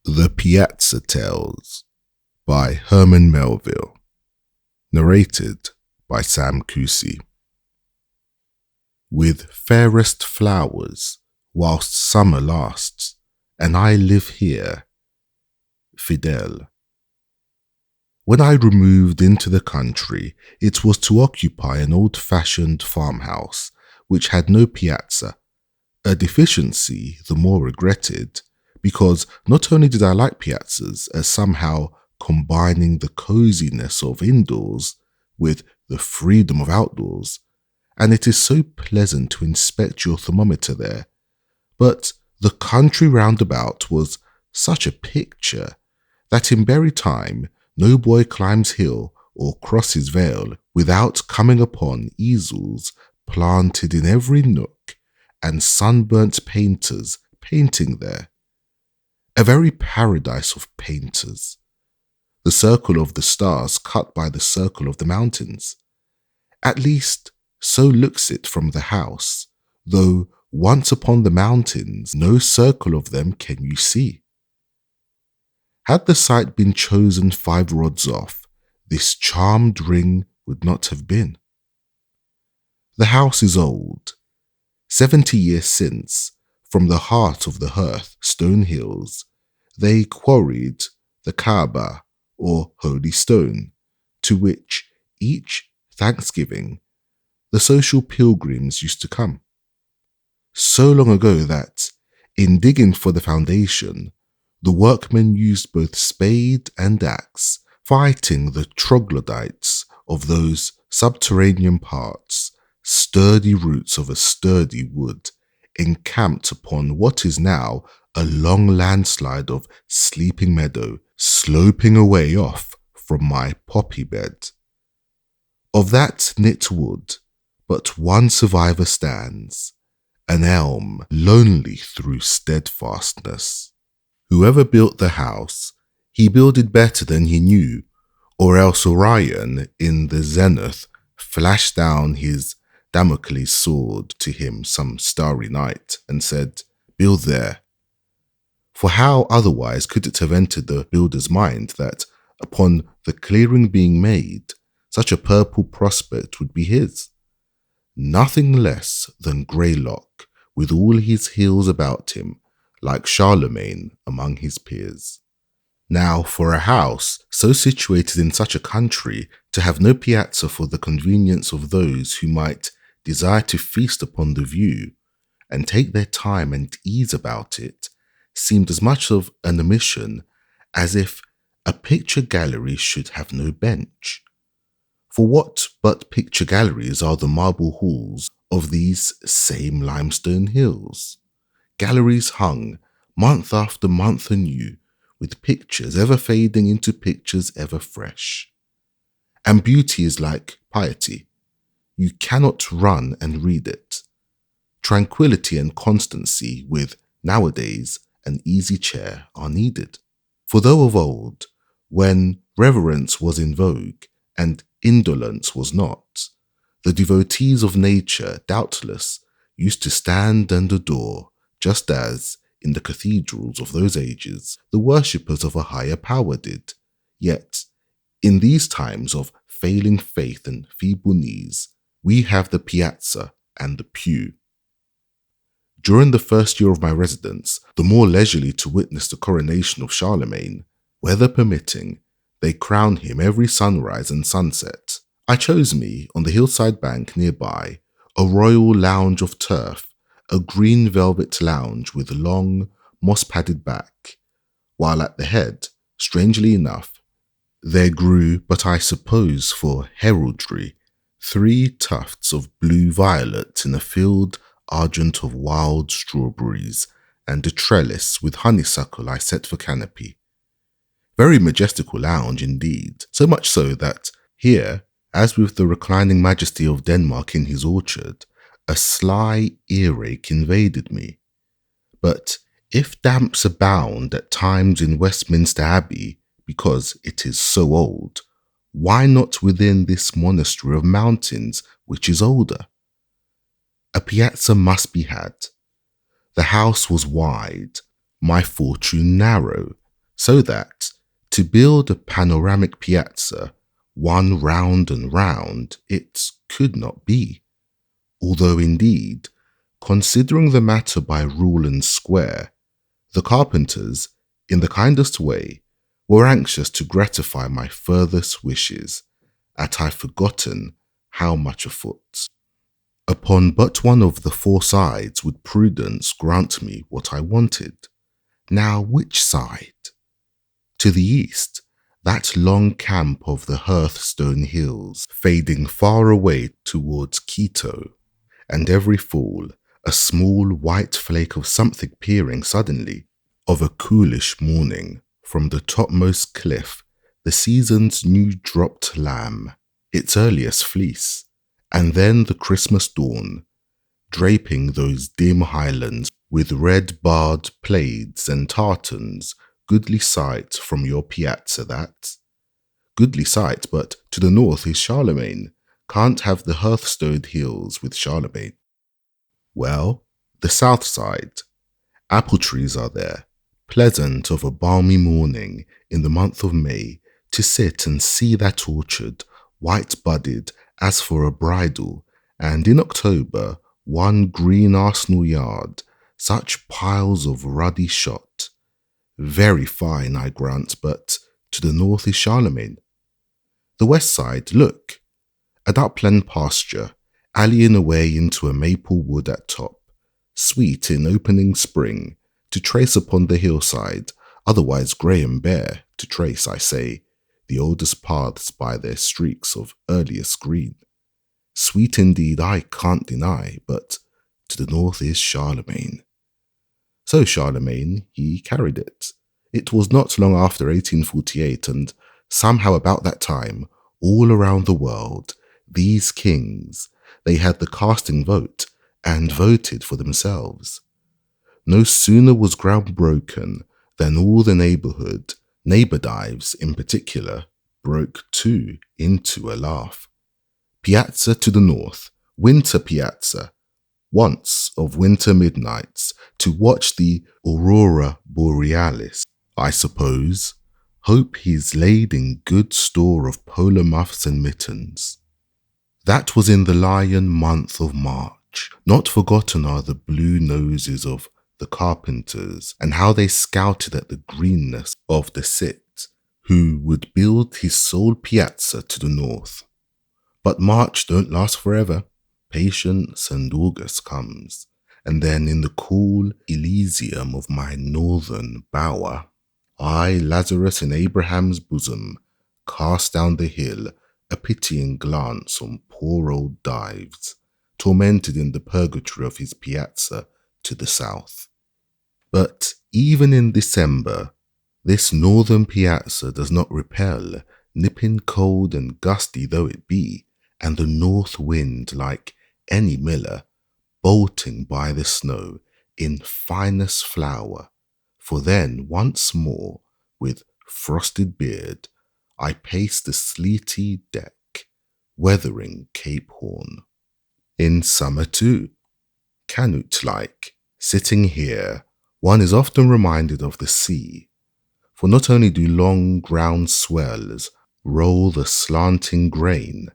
The Piazza Tales by Herman Melville. Narrated by Sam Cusi. With fairest flowers, whilst summer lasts, and I live here, Fidel. When I removed into the country, it was to occupy an old-fashioned farmhouse which had no piazza, a deficiency the more regretted, because not only did I like piazzas as somehow combining the coziness of indoors with the freedom of outdoors, and it is so pleasant to inspect your thermometer there, but the country roundabout was such a picture that in berry time no boy climbs hill or crosses vale without coming upon easels planted in every nook and sunburnt painters painting there. A very paradise of painters. The circle of the stars cut by the circle of the mountains. At least, so looks it from the house, though once upon the mountains, no circle of them can you see. Had the site been chosen 5 rods off, this charmed ring would not have been. The house is old. 70 years since, from the heart of the hearth, stone hills, they quarried the Kaaba, or holy stone, to which each Thanksgiving the social pilgrims used to come. So long ago that, in digging for the foundation, the workmen used both spade and axe, fighting the troglodytes of those subterranean parts, sturdy roots of a sturdy wood, encamped upon what is now a long landslide of sleeping meadow, sloping away off from my poppy bed. Of that knit wood, but one survivor stands, an elm lonely through steadfastness. Whoever built the house, he builded better than he knew, or else Orion in the zenith flashed down his Damocles sword to him some starry night and said, "Build there." For how otherwise could it have entered the builder's mind that, upon the clearing being made, such a purple prospect would be his? Nothing less than Greylock, with all his hills about him, like Charlemagne among his peers. Now, for a house so situated in such a country to have no piazza for the convenience of those who might desire to feast upon the view and take their time and ease about it, seemed as much of an omission as if a picture gallery should have no bench. For what but picture galleries are the marble halls of these same limestone hills? Galleries hung, month after month anew, with pictures ever fading into pictures ever fresh. And beauty is like piety. You cannot run and read it. Tranquility and constancy with, nowadays, an easy chair are needed. For though of old, when reverence was in vogue and indolence was not, the devotees of nature, doubtless, used to stand and adore, just as, in the cathedrals of those ages, the worshippers of a higher power did. Yet, in these times of failing faith and feeble knees, we have the piazza and the pew. During the first year of my residence, the more leisurely to witness the coronation of Charlemagne, weather permitting, they crown him every sunrise and sunset. I chose me, on the hillside bank nearby, a royal lounge of turf, a green velvet lounge with long, moss-padded back, while at the head, strangely enough, there grew, but I suppose for heraldry, 3 tufts of blue violet in a field argent of wild strawberries, and a trellis with honeysuckle I set for canopy. Very majestical lounge indeed, so much so that here, as with the reclining majesty of Denmark in his orchard, a sly earache invaded me. But if damps abound at times in Westminster Abbey, because it is so old, why not within this monastery of mountains which is older? A piazza must be had. The house was wide, my fortune narrow, so that to build a panoramic piazza, one round and round, it could not be. Although indeed, considering the matter by rule and square, the carpenters, in the kindest way, were anxious to gratify my furthest wishes, at I forgotten how much afoot. Upon but one of the four sides would prudence grant me what I wanted. Now which side? To the east, that long camp of the Hearthstone Hills, fading far away towards Quito, and every fall a small white flake of something peering suddenly, of a coolish morning, from the topmost cliff, the season's new-dropped lamb, its earliest fleece, and then the Christmas dawn, draping those dim highlands with red-barred plaids and tartans, goodly sight from your piazza that. Goodly sight, but to the north is Charlemagne. Can't have the Hearthstone Hills with Charlemagne. Well, the south side. Apple trees are there, pleasant of a balmy morning in the month of May, to sit and see that orchard, white-budded as for a bridal, and in October, one green Arsenal yard, such piles of ruddy shot. Very fine, I grant, but to the north is Charlemagne. The west side, look, an upland pasture, alleying away into a maple wood at top, sweet in opening spring, to trace upon the hillside, otherwise grey and bare, to trace, I say, the oldest paths by their streaks of earliest green. Sweet indeed, I can't deny, but to the north is Charlemagne. So Charlemagne, he carried it. It was not long after 1848, and somehow about that time, all around the world, these kings, they had the casting vote and voted for themselves. No sooner was ground broken than all the neighbour dives in particular, broke too into a laugh. Piazza to the north, winter piazza, once of winter midnights, to watch the aurora borealis, I suppose. Hope he's laid in good store of polar muffs and mittens. That was in the lion month of March. Not forgotten are the blue noses of the carpenters, and how they scouted at the greenness of the cit, who would build his sole piazza to the north. But March don't last forever. Patience and August comes, and then in the cool Elysium of my northern bower, I, Lazarus in Abraham's bosom, cast down the hill a pitying glance on poor old Dives, tormented in the purgatory of his piazza to the south. But even in December, this northern piazza does not repel, nipping cold and gusty though it be, and the north wind, like any miller, bolting by the snow in finest flower. For then once more, with frosted beard, I pace the sleety deck, weathering Cape Horn. In summer too, Canute-like, sitting here, one is often reminded of the sea, for not only do long ground swells roll the slanting grain,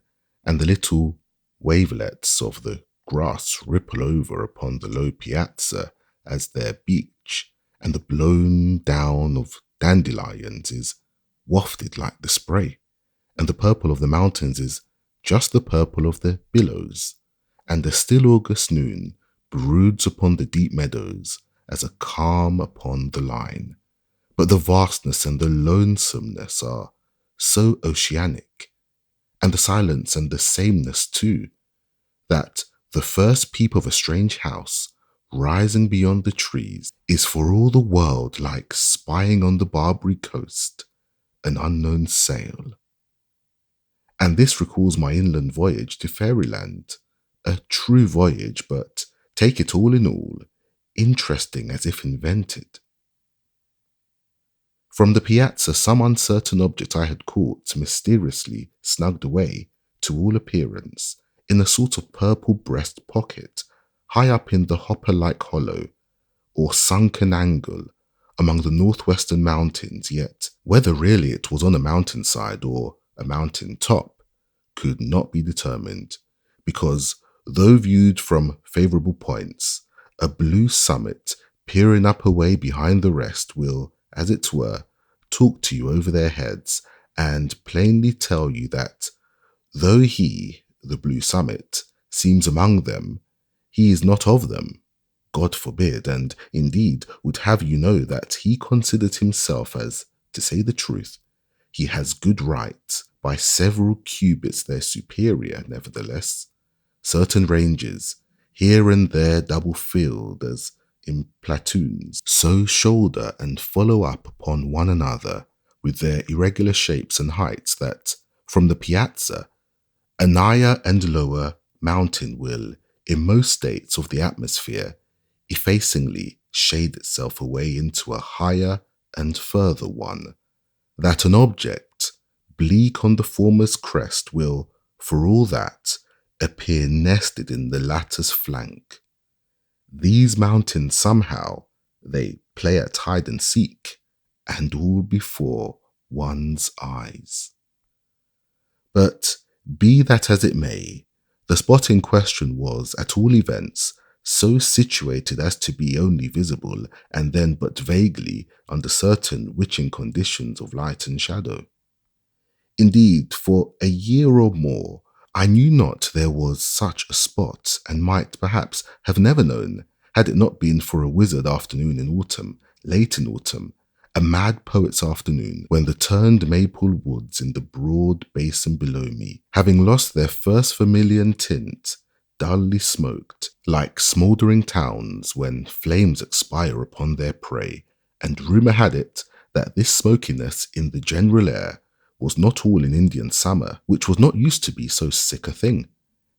and the little wavelets of the grass ripple over upon the low piazza as their beach, and the blown down of dandelions is wafted like the spray, and the purple of the mountains is just the purple of the billows, and the still August noon broods upon the deep meadows as a calm upon the line. But the vastness and the lonesomeness are so oceanic, and the silence and the sameness too, that the first peep of a strange house rising beyond the trees is for all the world like spying on the Barbary coast an unknown sail. And this recalls my inland voyage to Fairyland, a true voyage, but take it all in all, interesting as if invented. From the piazza, some uncertain object I had caught mysteriously snugged away, to all appearance, in a sort of purple breast pocket, high up in the hopper-like hollow, or sunken angle, among the northwestern mountains, yet whether really it was on a mountainside or a mountain top could not be determined, because though viewed from favourable points, a blue summit peering up away behind the rest will, as it were, talk to you over their heads and plainly tell you that though he, the blue summit, seems among them, he is not of them. God forbid, and indeed would have you know that he considered himself as, to say the truth, he has good right, by several cubits their superior, nevertheless. Certain ranges, here and there double filled as in platoons, so shoulder and follow up upon one another with their irregular shapes and heights that, from the Piazza, a nigher and lower mountain will, in most states of the atmosphere, effacingly shade itself away into a higher and further one, that an object, bleak on the former's crest, will, for all that, appear nested in the latter's flank. These mountains somehow, they play at hide and seek, and all before one's eyes. But be that as it may, the spot in question was, at all events, so situated as to be only visible, and then but vaguely, under certain witching conditions of light and shadow. Indeed, for a year or more, I knew not there was such a spot, and might perhaps have never known, had it not been for a wizard afternoon in autumn, late in autumn, a mad poet's afternoon, when the turned maple woods in the broad basin below me, having lost their first vermilion tint, dully smoked, like smouldering towns when flames expire upon their prey, and rumour had it that this smokiness in the general air was not all in Indian summer, which was not used to be so sick a thing,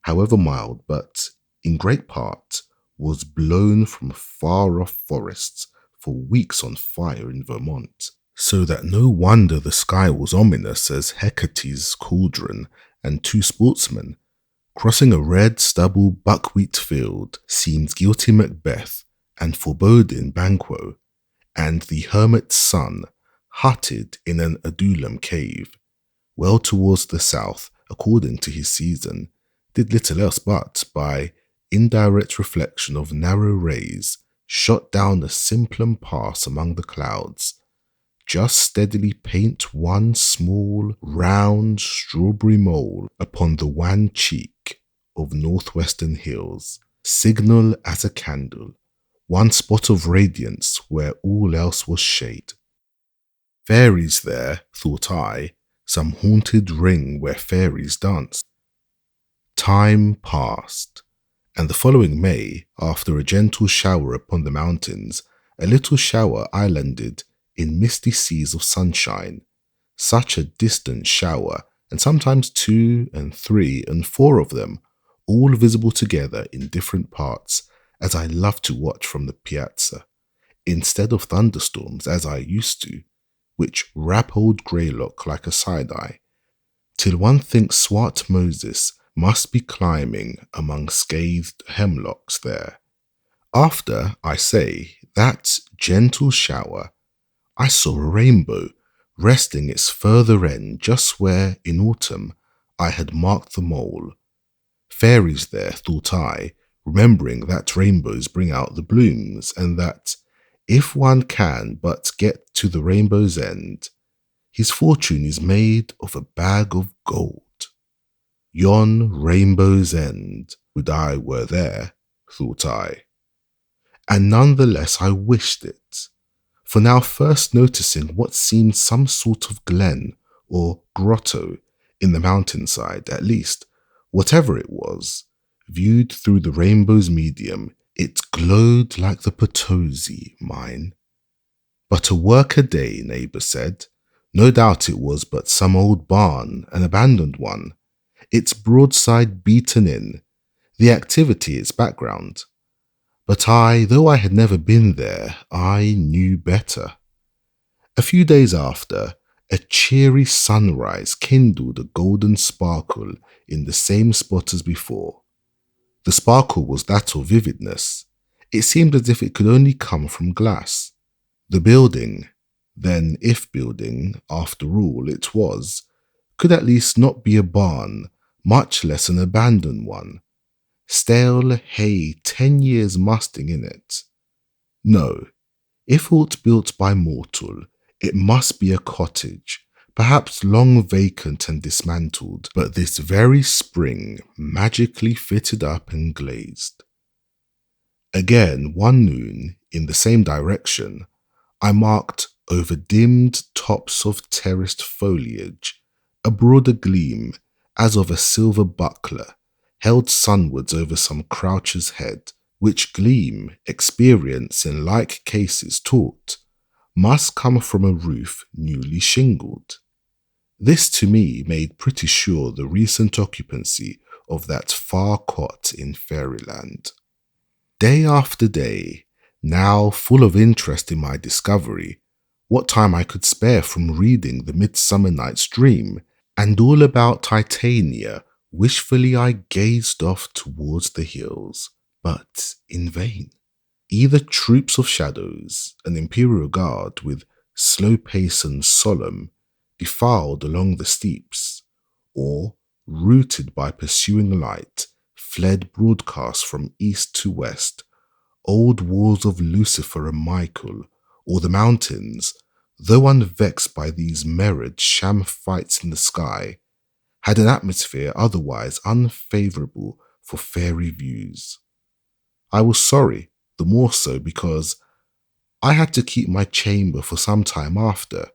however mild, but in great part was blown from far-off forests for weeks on fire in Vermont, so that no wonder the sky was ominous as Hecate's cauldron and two sportsmen, crossing a red stubble buckwheat field, seemed guilty Macbeth and foreboding Banquo, and the hermit's son hutted in an Adullam cave, well towards the south, according to his season, did little else but, by indirect reflection of narrow rays, shot down a simplum pass among the clouds, just steadily paint one small, round, strawberry mole upon the wan cheek of northwestern hills, signal as a candle, one spot of radiance where all else was shade. Fairies there, thought I, some haunted ring where fairies dance. Time passed, and the following May, after a gentle shower upon the mountains, a little shower islanded in misty seas of sunshine, such a distant shower, and sometimes 2 and 3 and 4 of them, all visible together in different parts, as I loved to watch from the Piazza, instead of thunderstorms as I used to, which wrap old Greylock like a side-eye, till one thinks swart Moses must be climbing among scathed hemlocks there. After, I say, that gentle shower, I saw a rainbow resting its further end just where, in autumn, I had marked the mole. Fairies there, thought I, remembering that rainbows bring out the blooms, and that, if one can but get to the rainbow's end, his fortune is made of a bag of gold. Yon rainbow's end, would I were there, thought I. And none the less I wished it, for now first noticing what seemed some sort of glen or grotto in the mountainside, at least, whatever it was, viewed through the rainbow's medium, it glowed like the Potosi, mine. But a work-a-day, neighbour said. No doubt it was but some old barn, an abandoned one, its broadside beaten in, the activity its background. But I, though I had never been there, I knew better. A few days after, a cheery sunrise kindled a golden sparkle in the same spot as before. The sparkle was that of vividness. It seemed as if it could only come from glass. The building, then if building, after all it was, could at least not be a barn, much less an abandoned one. Stale hay 10 years musting in it. No, if aught built by mortal, it must be a cottage, perhaps long vacant and dismantled, but this very spring magically fitted up and glazed. Again, one noon, in the same direction, I marked over dimmed tops of terraced foliage a broader gleam as of a silver buckler held sunwards over some croucher's head, which gleam experience in like cases taught must come from a roof newly shingled. This to me made pretty sure the recent occupancy of that far cot in fairyland. Day after day, now full of interest in my discovery, what time I could spare from reading The Midsummer Night's Dream, and all about Titania, wishfully I gazed off towards the hills, but in vain. Either troops of shadows, an imperial guard with slow pace and solemn, defiled along the steeps, or, routed by pursuing light, fled broadcast from east to west, old wars of Lucifer and Michael, or the mountains, though unvexed by these mirrored sham fights in the sky, had an atmosphere otherwise unfavourable for fairy views. I was sorry, the more so because I had to keep my chamber for some time after,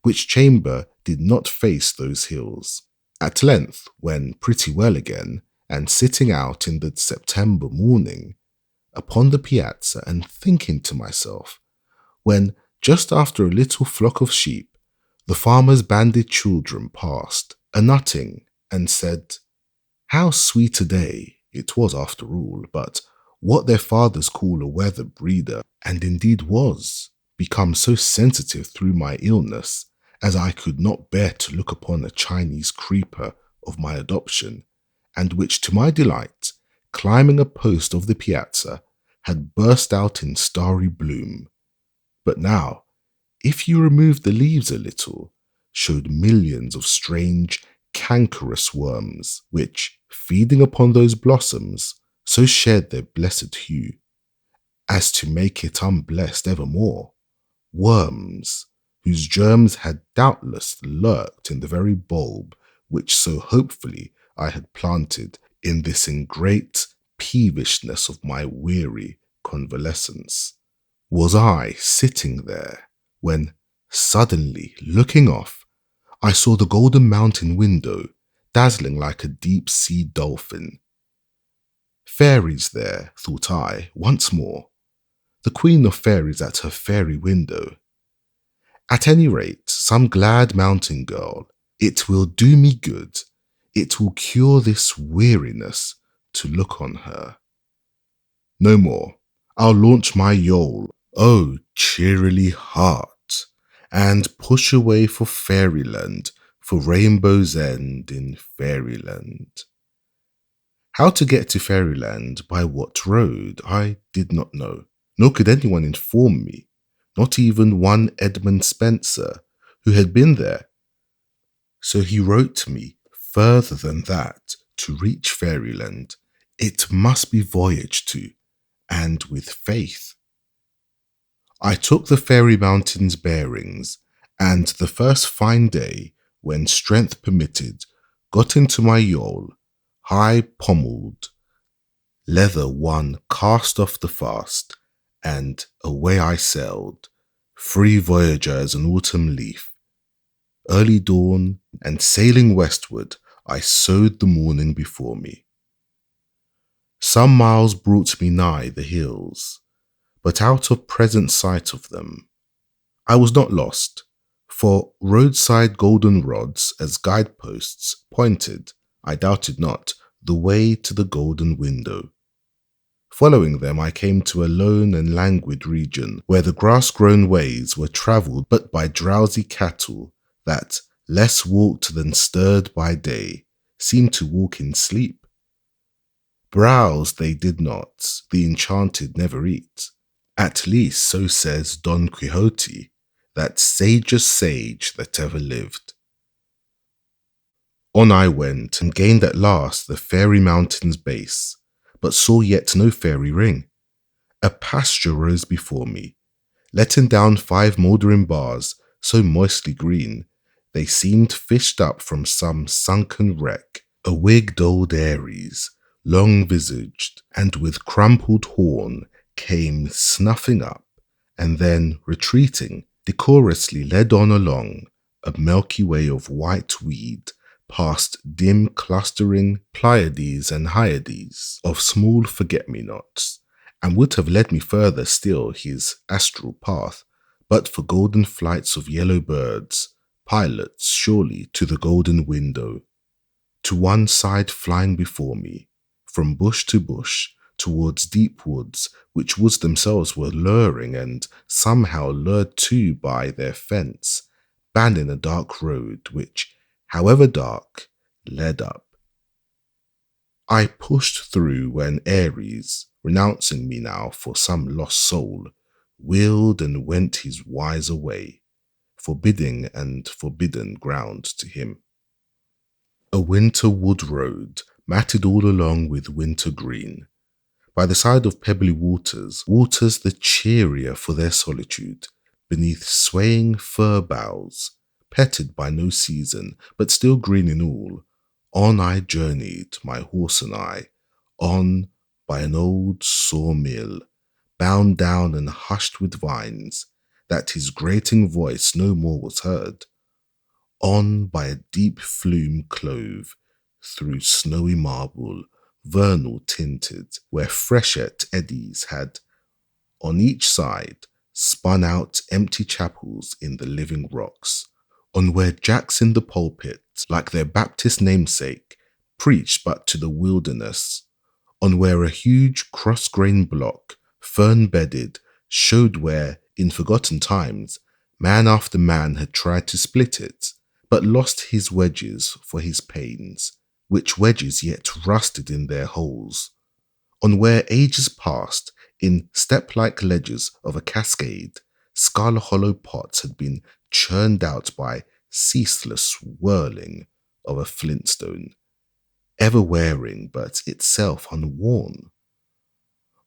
which chamber did not face those hills. At length, when pretty well again, and sitting out in the September morning, upon the piazza and thinking to myself, when, just after a little flock of sheep, the farmer's banded children passed, a-nutting, and said, how sweet a day it was after all, but what their fathers call a weather breeder, and indeed was, become so sensitive through my illness, as I could not bear to look upon a Chinese creeper of my adoption, and which to my delight, climbing a post of the piazza, had burst out in starry bloom. But now, if you removed the leaves a little, showed millions of strange, cankerous worms, which, feeding upon those blossoms, so shared their blessed hue, as to make it unblessed evermore. Worms, whose germs had doubtless lurked in the very bulb which so hopefully I had planted in this ingrate peevishness of my weary convalescence. Was I sitting there when, suddenly looking off, I saw the golden mountain window dazzling like a deep-sea dolphin. Fairies there, thought I, once more. The queen of fairies at her fairy window. At any rate, some glad mountain girl, it will do me good, it will cure this weariness to look on her. No more, I'll launch my yole, oh cheerily heart, and push away for fairyland, for Rainbow's End in fairyland. How to get to fairyland, by what road, I did not know, nor could anyone inform me, not even one Edmund Spencer, who had been there. So he wrote to me, further than that, to reach fairyland, it must be voyaged to, and with faith. I took the fairy mountain's bearings, and the first fine day, when strength permitted, got into my yole, high pommelled, leather one cast off the fast, and away I sailed, free voyager as an autumn leaf. Early dawn, and sailing westward, I sowed the morning before me. Some miles brought me nigh the hills, but out of present sight of them. I was not lost, for roadside golden rods as guideposts pointed, I doubted not, the way to the golden window. Following them, I came to a lone and languid region where the grass-grown ways were travelled but by drowsy cattle that, less walked than stirred by day, seemed to walk in sleep. Browse they did not, the enchanted never eat. At least so says Don Quixote, that sagest sage that ever lived. On I went, and gained at last the fairy mountain's base, but saw yet no fairy ring. A pasture rose before me, letting down 5 mouldering bars, so moistly green, they seemed fished up from some sunken wreck. A wigged old Aries, long-visaged, and with crumpled horn, came snuffing up, and then, retreating, decorously led on along a milky way of white weed, past dim clustering Pleiades and Hyades of small forget-me-nots, and would have led me further still his astral path, but for golden flights of yellow birds, pilots surely to the golden window. To one side flying before me, from bush to bush, towards deep woods, which woods themselves were luring and somehow lured too by their fence, banning a dark road which, however dark, led up. I pushed through when Aries, renouncing me now for some lost soul, wheeled and went his wiser way, forbidding and forbidden ground to him. A winter wood road, matted all along with winter green, by the side of pebbly waters, waters the cheerier for their solitude, beneath swaying fir boughs, petted by no season, but still green in all. On I journeyed, my horse and I, on by an old sawmill, bound down and hushed with vines, that his grating voice no more was heard, on by a deep flume clove, through snowy marble, vernal tinted, where freshet eddies had, on each side, spun out empty chapels in the living rocks, on where jacks in the pulpit, like their Baptist namesake, preached but to the wilderness, on where a huge cross-grained block, fern-bedded, showed where, in forgotten times, man after man had tried to split it, but lost his wedges for his pains, which wedges yet rusted in their holes, on where ages past, in step-like ledges of a cascade, scarlet hollow pots had been churned out by ceaseless whirling of a flintstone, ever wearing but itself unworn,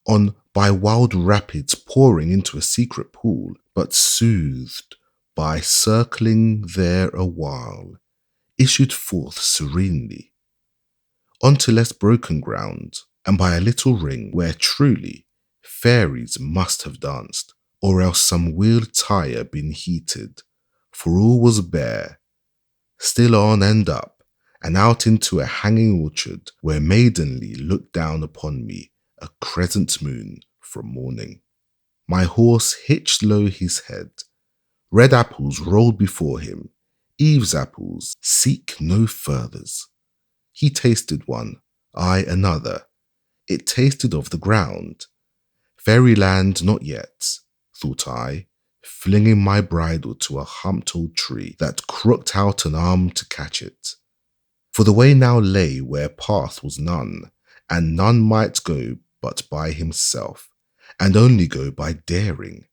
on by wild rapids pouring into a secret pool, but soothed by circling there a while, issued forth serenely, onto less broken ground, and by a little ring where truly fairies must have danced, or else some wheeled tire been heated, for all was bare, still on and up, and out into a hanging orchard where maidenly looked down upon me a crescent moon from morning. My horse hitched low his head. Red apples rolled before him. Eve's apples seek no furthers. He tasted one, I another. It tasted of the ground. Fairyland not yet, thought I, flinging my bridle to a humped old tree that crooked out an arm to catch it. For the way now lay where path was none, and none might go but by himself, and only go by daring,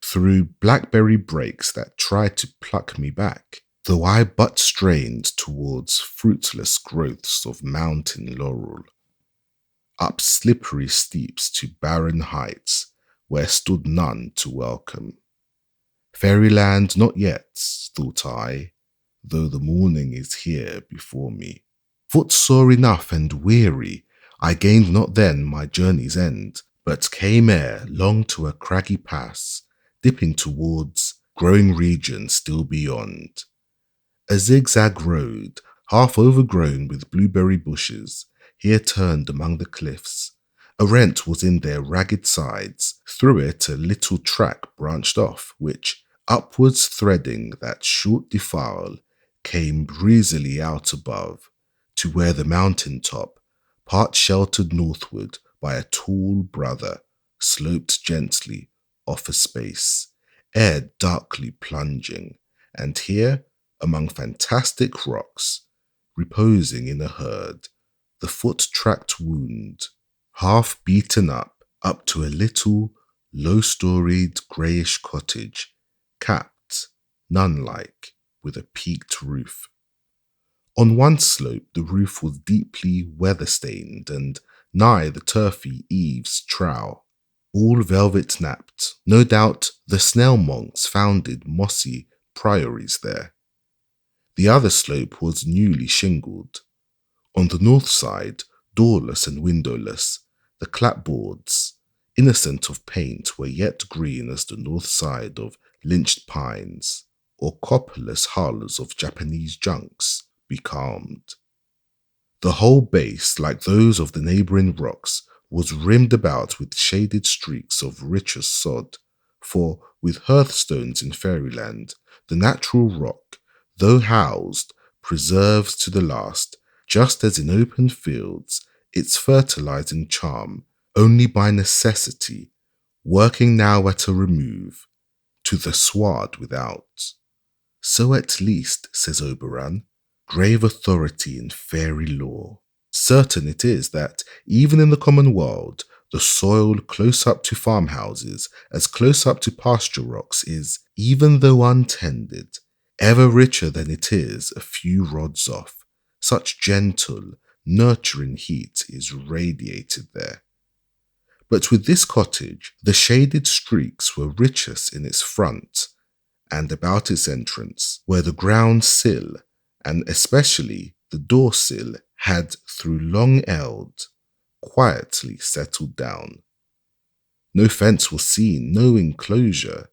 through blackberry brakes that tried to pluck me back, though I but strained towards fruitless growths of mountain laurel, up slippery steeps to barren heights where stood none to welcome. Fairyland not yet, thought I, though the morning is here before me. Footsore enough and weary, I gained not then my journey's end, but came ere long to a craggy pass, dipping towards growing region still beyond. A zigzag road, half overgrown with blueberry bushes, here turned among the cliffs. A rent was in their ragged sides. Through it a little track branched off, which, upwards threading that short defile, came breezily out above, to where the mountain top, part sheltered northward by a tall brother, sloped gently off a space, ere darkly plunging, and here, among fantastic rocks, reposing in a herd, the foot-tracked wound, half beaten up to a little low-storied greyish cottage, capped, nun-like, with a peaked roof. On one slope the roof was deeply weather-stained and nigh the turfy eaves trough, all velvet napped. No doubt the snail monks founded mossy priories there. The other slope was newly shingled. On the north side, doorless and windowless, the clapboards, innocent of paint, were yet green as the north side of lynched pines, or copperless hulls of Japanese junks, becalmed. The whole base, like those of the neighbouring rocks, was rimmed about with shaded streaks of richest sod, for, with hearthstones in fairyland, the natural rock, though housed, preserves to the last, just as in open fields, its fertilizing charm, only by necessity, working now at a remove, to the sward without. So at least, says Oberon, grave authority in fairy lore. Certain it is that, even in the common world, the soil close up to farmhouses, as close up to pasture rocks, is, even though untended, ever richer than it is a few rods off. Such gentle, nurturing heat is radiated there. But with this cottage, the shaded streaks were richest in its front and about its entrance, where the ground sill, and especially the door sill, had through long eld quietly settled down. No fence was seen, no enclosure.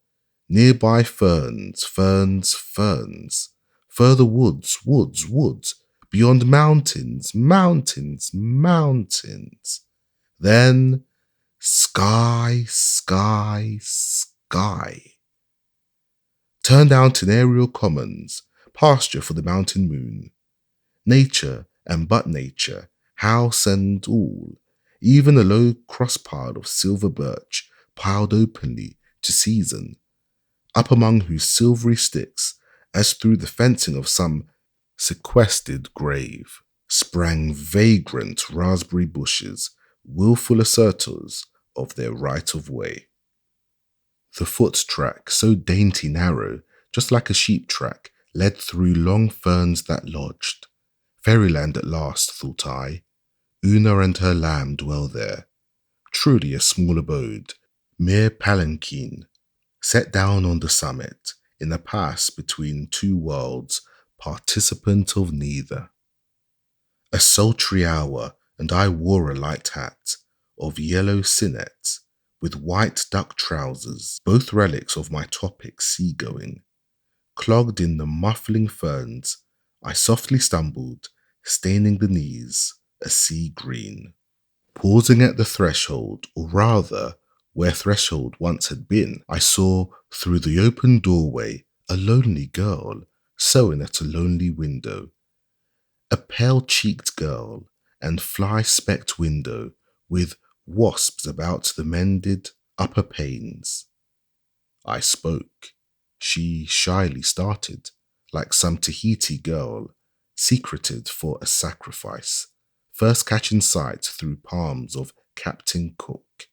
Nearby ferns, ferns, ferns. Further woods, woods, woods. Beyond mountains, mountains, mountains. Then sky, sky, sky. Turned out in aerial commons, pasture for the mountain moon. Nature, and but nature, house and all, even a low cross-pile of silver birch piled openly to season, up among whose silvery sticks, as through the fencing of some sequestered grave, sprang vagrant raspberry bushes, wilful assertors of their right of way. The foot track, so dainty narrow, just like a sheep track, led through long ferns that lodged. Fairyland at last, thought I. Una and her lamb dwell there. Truly a small abode, mere palanquin, set down on the summit, in a pass between two worlds, participant of neither. A sultry hour, and I wore a light hat, of yellow sinnet, with white duck trousers, both relics of my topic sea-going. Clogged in the muffling ferns, I softly stumbled, staining the knees a sea green. Pausing at the threshold, or rather, where threshold once had been, I saw, through the open doorway, a lonely girl, sewing at a lonely window. A pale-cheeked girl, and fly-specked window, with wasps about the mended upper panes. I spoke. She shyly started, like some Tahiti girl, secreted for a sacrifice, first catching sight through palms of Captain Cook.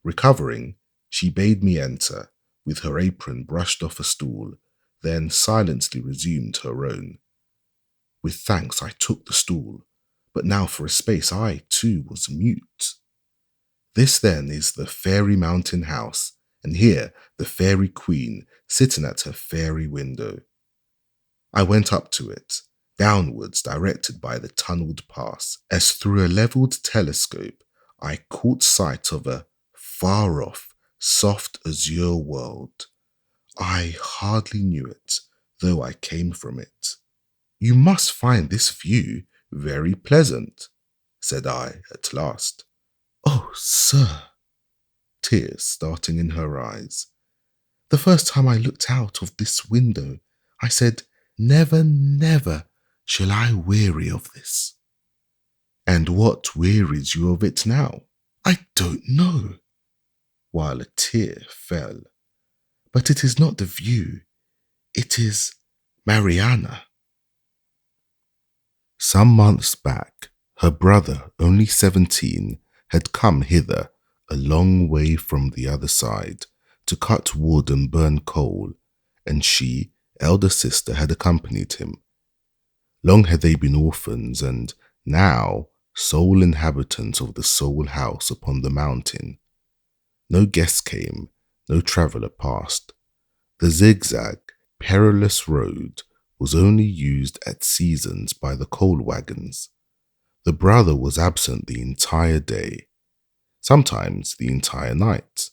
Recovering, she bade me enter, with her apron brushed off a stool, then silently resumed her own. With thanks I took the stool, but now for a space I, too, was mute. This then is the fairy mountain house, and here the fairy queen sitting at her fairy window. I went up to it, downwards directed by the tunnelled pass, as through a levelled telescope I caught sight of a far-off, soft azure world. I hardly knew it, though I came from it. You must find this view very pleasant, said I at last. Oh, sir, tears starting in her eyes. The first time I looked out of this window, I said, never, never shall I weary of this. And what wearies you of it now? I don't know, while a tear fell. But it is not the view, it is Mariana. Some months back, her brother, only 17, had come hither, a long way from the other side to cut wood and burn coal, and she, elder sister, had accompanied him. Long had they been orphans, and now sole inhabitants of the sole house upon the mountain. No guest came, no traveller passed. The zigzag, perilous road was only used at seasons by the coal wagons. The brother was absent the entire day, sometimes the entire night.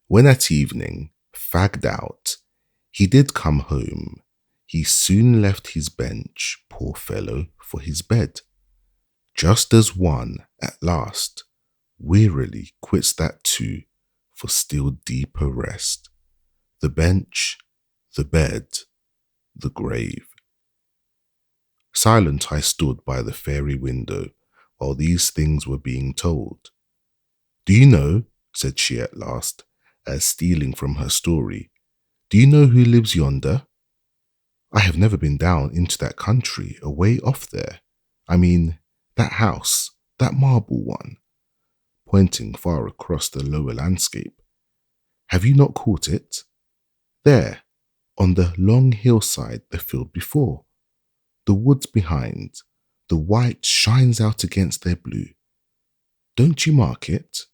When at evening, fagged out, he did come home, he soon left his bench, poor fellow, for his bed, just as one, at last, wearily quits that too for still deeper rest. The bench, the bed, the grave. Silent I stood by the fairy window while these things were being told. Do you know, said she at last, as stealing from her story, do you know who lives yonder? I have never been down into that country, away off there. I mean, that house, that marble one, pointing far across the lower landscape. Have you not caught it? There, on the long hillside, the field before, the woods behind, the white shines out against their blue. Don't you mark it?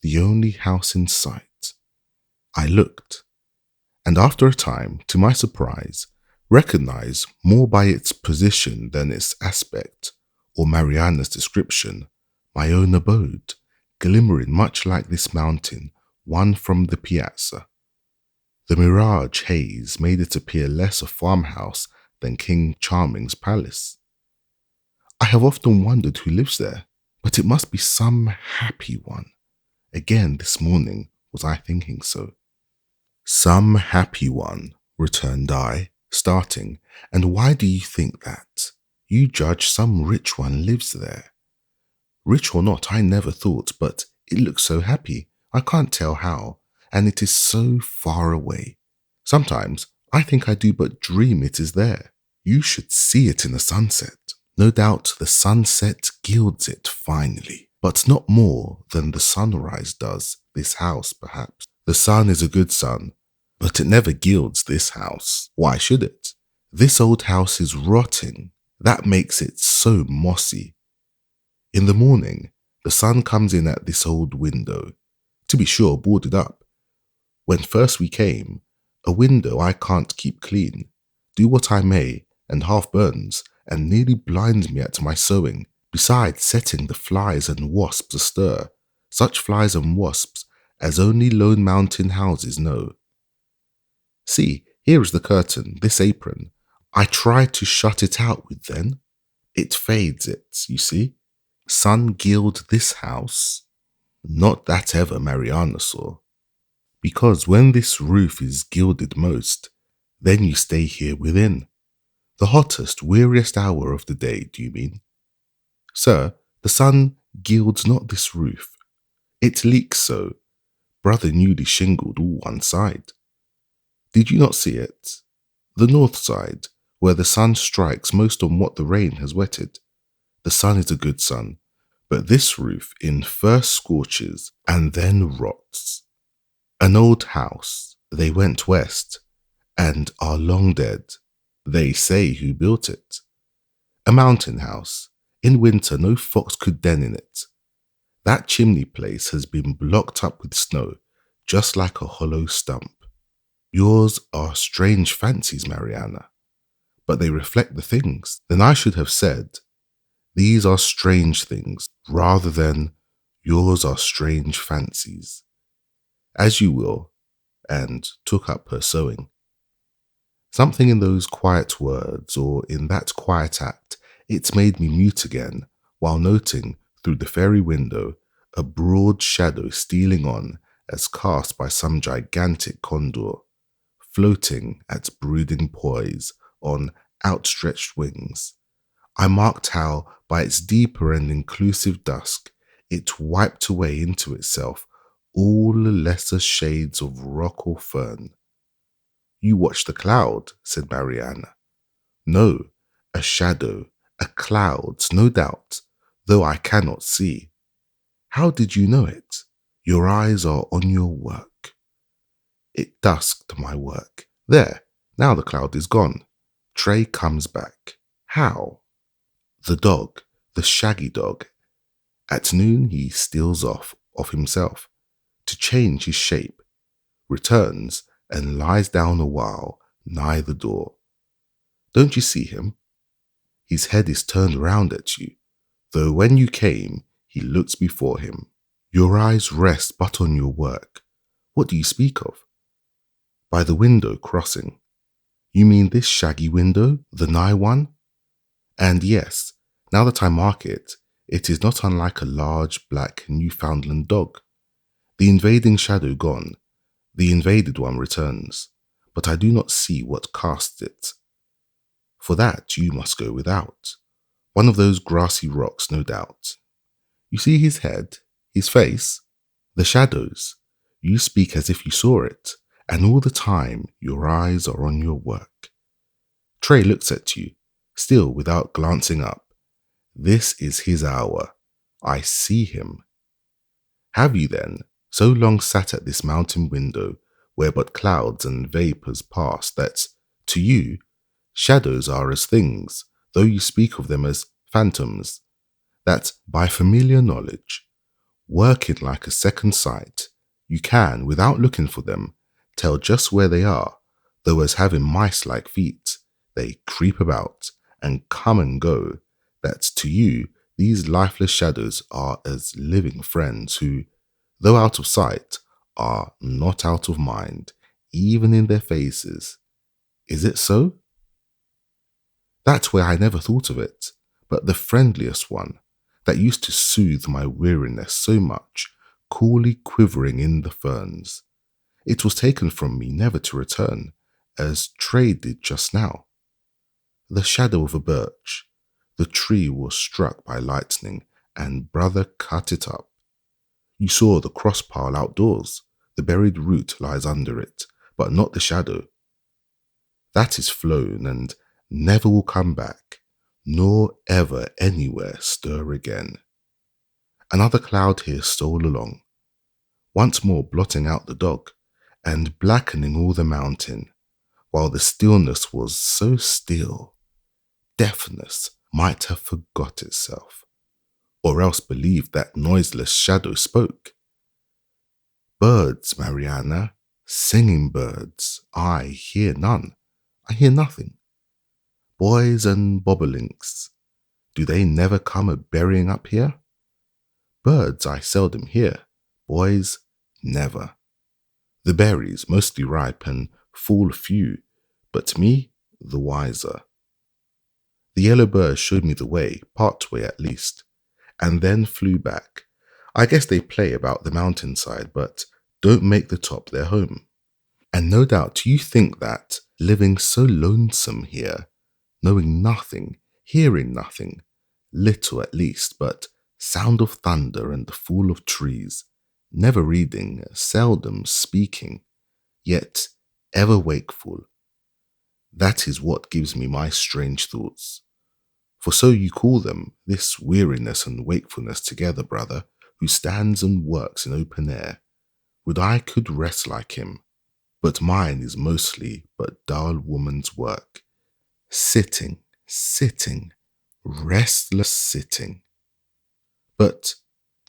The only house in sight. I looked, and after a time, to my surprise, recognized more by its position than its aspect, or Mariana's description, my own abode, glimmering much like this mountain, one from the Piazza. The mirage haze made it appear less a farmhouse than King Charming's palace. I have often wondered who lives there, but it must be some happy one. Again this morning was I thinking so. Some happy one, returned I, starting, and why do you think that? You judge some rich one lives there. Rich or not, I never thought, but it looks so happy, I can't tell how, and it is so far away. Sometimes I think I do but dream it is there. You should see it in the sunset. No doubt the sunset gilds it finely, but not more than the sunrise does this house, perhaps. The sun is a good sun, but it never gilds this house. Why should it? This old house is rotting. That makes it so mossy. In the morning, the sun comes in at this old window, to be sure boarded up. When first we came, a window I can't keep clean, do what I may, and half burns, and nearly blinds me at my sewing, besides setting the flies and wasps astir, such flies and wasps as only lone mountain houses know. See, here is the curtain, this apron. I try to shut it out with then. It fades it, you see. Sun gild this house. Not that ever Mariana saw. Because when this roof is gilded most, then you stay here within. The hottest, weariest hour of the day, do you mean? Sir, the sun gilds not this roof. It leaks so. Brother newly shingled all one side. Did you not see it? The north side, where the sun strikes most on what the rain has wetted. The sun is a good sun, but this roof in first scorches and then rots. An old house, they went west, and are long dead. They say who built it. A mountain house. In winter no fox could den in it. That chimney place has been blocked up with snow, just like a hollow stump. Yours are strange fancies, Mariana, but they reflect the things. Then I should have said, these are strange things, rather than yours are strange fancies. As you will, and took up her sewing. Something in those quiet words, or in that quiet act, it made me mute again, while noting, through the fairy window, a broad shadow stealing on as cast by some gigantic condor, floating at brooding poise on outstretched wings. I marked how, by its deeper and inclusive dusk, it wiped away into itself all the lesser shades of rock or fern. You watch the cloud, said Mariana. No, a shadow, a cloud, no doubt, though I cannot see. How did you know it? Your eyes are on your work. It dusked my work. There, now the cloud is gone. Trey comes back. How? The dog, the shaggy dog. At noon he steals off of himself to change his shape, returns and lies down a while nigh the door. Don't you see him? His head is turned round at you, though when you came he looks before him. Your eyes rest but on your work. What do you speak of? By the window crossing. You mean this shaggy window, the nigh one? And yes, now that I mark it, it is not unlike a large black Newfoundland dog. The invading shadow gone, the invaded one returns, but I do not see what casts it. For that you must go without. One of those grassy rocks, no doubt. You see his head, his face, the shadows. You speak as if you saw it, and all the time your eyes are on your work. Trey looks at you, still without glancing up. This is his hour. I see him. Have you then so long sat at this mountain window where but clouds and vapours pass that, to you, shadows are as things, though you speak of them as phantoms, that by familiar knowledge, working like a second sight, you can, without looking for them, tell just where they are, though as having mice-like feet, they creep about and come and go, that to you these lifeless shadows are as living friends who, though out of sight, are not out of mind, even in their faces. Is it so? That's where I never thought of it, but the friendliest one, that used to soothe my weariness so much, coolly quivering in the ferns. It was taken from me never to return, as Trey did just now. The shadow of a birch. The tree was struck by lightning, and brother cut it up. You saw the cross pile outdoors. The buried root lies under it, but not the shadow. That is flown and never will come back, nor ever anywhere stir again. Another cloud here stole along, once more blotting out the dog, and blackening all the mountain, while the stillness was so still, deafness might have forgot itself, or else believed that noiseless shadow spoke. Birds, Mariana, singing birds, I hear none, I hear nothing. Boys and bobolinks, do they never come a-berrying up here? Birds I seldom hear, boys never. The berries mostly ripe and fall few, but me the wiser. The yellow bird showed me the way, part way at least, and then flew back. I guess they play about the mountainside, but don't make the top their home. And no doubt you think that, living so lonesome here, knowing nothing, hearing nothing, little at least, but sound of thunder and the fall of trees, never reading, seldom speaking, yet ever wakeful. That is what gives me my strange thoughts. For so you call them, this weariness and wakefulness together, brother, who stands and works in open air. Would I could rest like him, but mine is mostly but dull woman's work. Sitting, restless sitting. But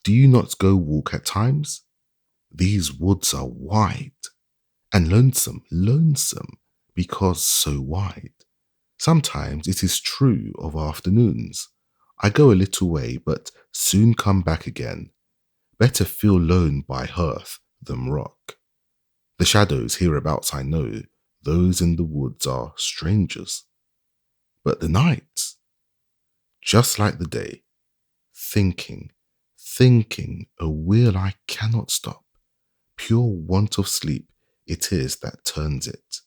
do you not go walk at times? These woods are wide, and lonesome, because so wide. Sometimes it is true of afternoons. I go a little way, but soon come back again. Better feel lone by hearth than rock. The shadows hereabouts I know, those in the woods are strangers. But the nights, just like the day, thinking, a wheel I cannot stop. Pure want of sleep it is that turns it.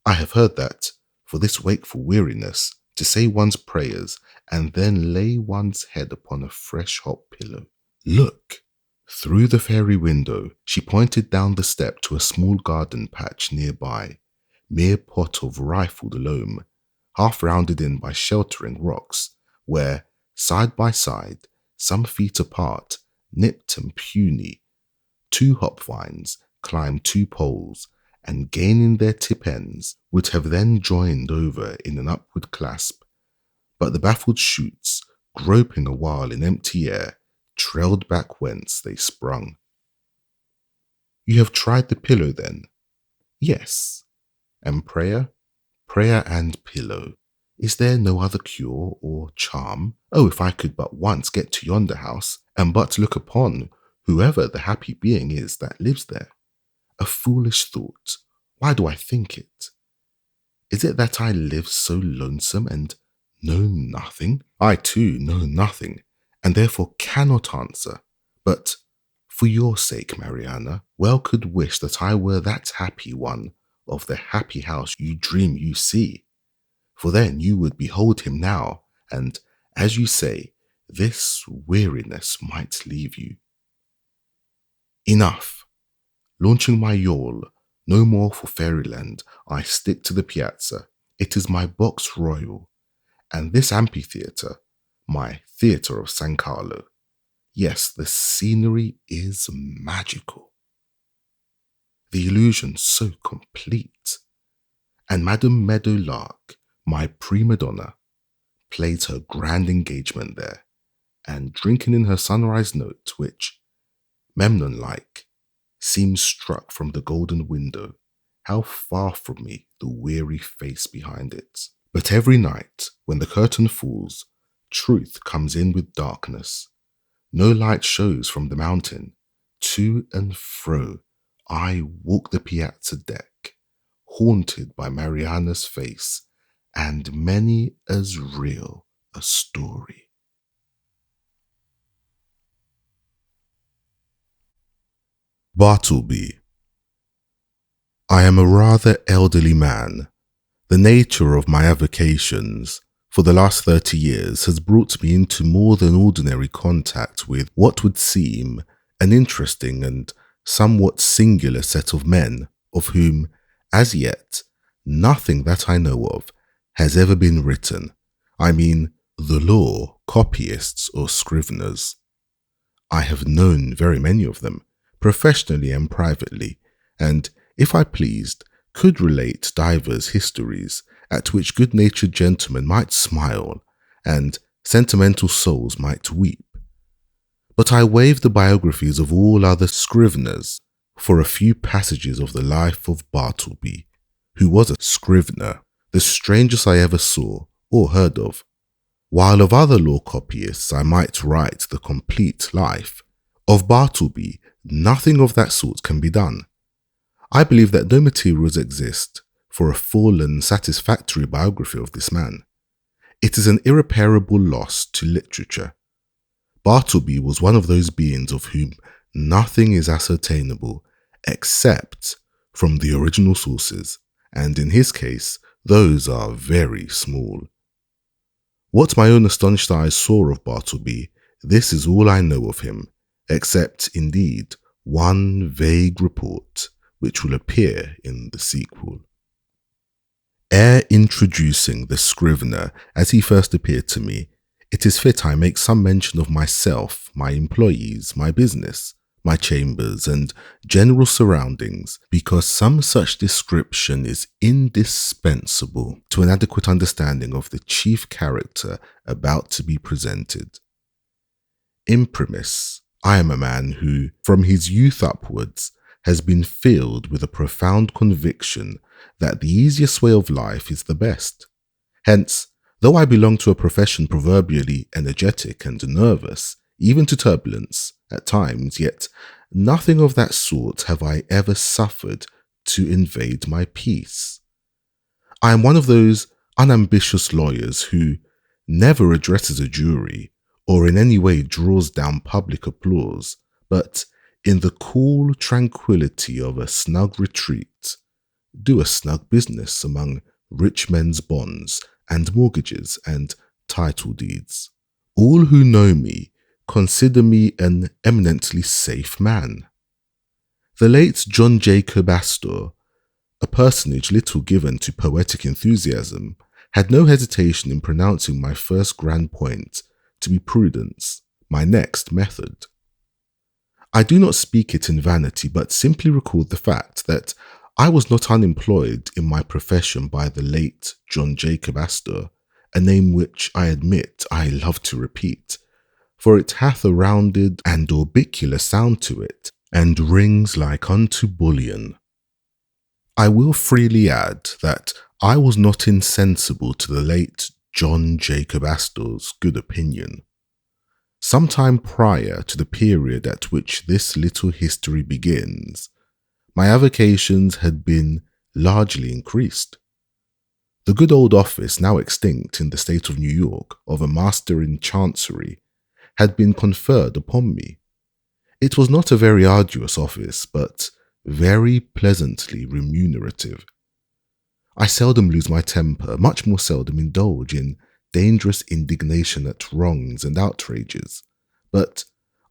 I have heard that, for this wakeful weariness, to say one's prayers and then lay one's head upon a fresh hot pillow. Look! Through the fairy window, she pointed down the step to a small garden patch nearby, mere pot of rifled loam, half rounded in by sheltering rocks, where, side by side, some feet apart, nipped and puny, 2 hop vines climbed 2 poles, and gaining their tip ends would have then joined over in an upward clasp, but the baffled shoots, groping a while in empty air, trailed back whence they sprung. You have tried the pillow then? Yes. And prayer? Prayer and pillow. Is there no other cure or charm? Oh, if I could but once get to yonder house, and but look upon whoever the happy being is that lives there. A foolish thought. Why do I think it? Is it that I live so lonesome and know nothing? I too know nothing, and therefore cannot answer. But for your sake, Mariana, well could wish that I were that happy one of the happy house you dream you see. For then you would behold him now, and, as you say, this weariness might leave you. Enough. Launching my yawl, no more for fairyland, I stick to the Piazza. It is my box royal, and this amphitheatre, my theatre of San Carlo. Yes, the scenery is magical. The illusion so complete. And Madame Meadowlark, my prima donna, played her grand engagement there, and drinking in her sunrise note, which, Memnon-like, seems struck from the golden window, how far from me the weary face behind it. But every night, when the curtain falls, truth comes in with darkness. No light shows from the mountain. To and fro, I walk the piazza deck, haunted by Mariana's face, and many as real a story. Bartleby. I am a rather elderly man. The nature of my avocations for the last 30 years has brought me into more than ordinary contact with what would seem an interesting and somewhat singular set of men, of whom, as yet, nothing that I know of has ever been written. I mean, the law, copyists or scriveners. I have known very many of them, professionally and privately, and, if I pleased, could relate divers histories at which good-natured gentlemen might smile and sentimental souls might weep. But I waive the biographies of all other scriveners for a few passages of the life of Bartleby, who was a scrivener, the strangest I ever saw or heard of. While of other law copyists I might write the complete life, of Bartleby nothing of that sort can be done. I believe that no materials exist for a full and satisfactory biography of this man. It is an irreparable loss to literature. Bartleby was one of those beings of whom nothing is ascertainable except from the original sources, and in his case, those are very small. What my own astonished eyes saw of Bartleby, this is all I know of him, except, indeed, one vague report, which will appear in the sequel. Ere introducing the scrivener as he first appeared to me, it is fit I make some mention of myself, my employees, my business, my chambers, and general surroundings, because some such description is indispensable to an adequate understanding of the chief character about to be presented. Imprimis, I am a man who, from his youth upwards, has been filled with a profound conviction that the easiest way of life is the best. Hence, though I belong to a profession proverbially energetic and nervous, even to turbulence at times, yet nothing of that sort have I ever suffered to invade my peace. I am one of those unambitious lawyers who never addresses a jury or in any way draws down public applause, but in the cool tranquillity of a snug retreat, do a snug business among rich men's bonds and mortgages and title deeds. All who know me consider me an eminently safe man. The late John Jacob Astor, a personage little given to poetic enthusiasm, had no hesitation in pronouncing my first grand point to be prudence, my next method. I do not speak it in vanity, but simply record the fact that I was not unemployed in my profession by the late John Jacob Astor, a name which I admit I love to repeat, for it hath a rounded and orbicular sound to it, and rings like unto bullion. I will freely add that I was not insensible to the late John Jacob Astor's good opinion. Sometime prior to the period at which this little history begins, my avocations had been largely increased. The good old office, now extinct in the state of New York, of a master in chancery, had been conferred upon me. It was not a very arduous office, but very pleasantly remunerative. I seldom lose my temper, much more seldom indulge in dangerous indignation at wrongs and outrages, but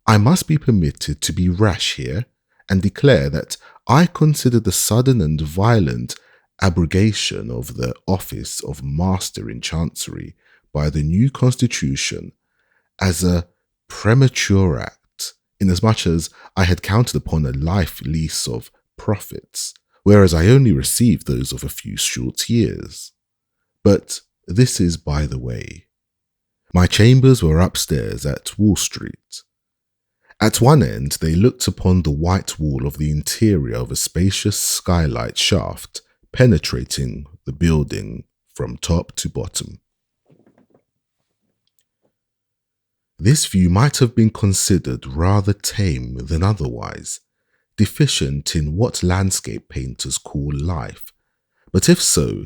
I must be permitted to be rash here and declare that I consider the sudden and violent abrogation of the office of Master in Chancery by the new Constitution as a premature act, inasmuch as I had counted upon a life lease of profits, whereas I only received those of a few short years. But this is by the way. My chambers were upstairs at Wall Street. At one end they looked upon the white wall of the interior of a spacious skylight shaft penetrating the building from top to bottom. This view might have been considered rather tame than otherwise, deficient in what landscape painters call life, but if so,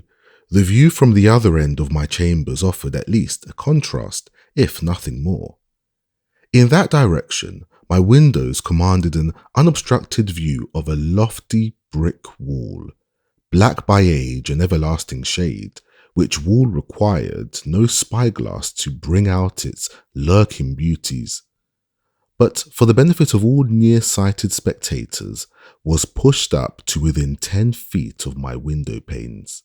the view from the other end of my chambers offered at least a contrast, if nothing more. In that direction, my windows commanded an unobstructed view of a lofty brick wall, black by age and everlasting shade, which wall required no spyglass to bring out its lurking beauties, but for the benefit of all near-sighted spectators, was pushed up to within 10 feet of my window panes.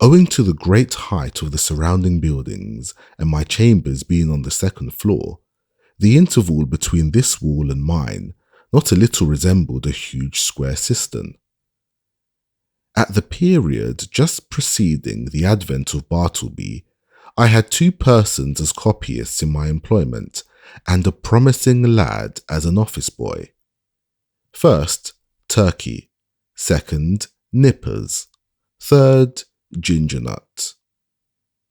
Owing to the great height of the surrounding buildings and my chambers being on the second floor, the interval between this wall and mine not a little resembled a huge square cistern. At the period just preceding the advent of Bartleby, I had 2 persons as copyists in my employment and a promising lad as an office boy. First, Turkey. Second, Nippers. Third, Ginger Nut.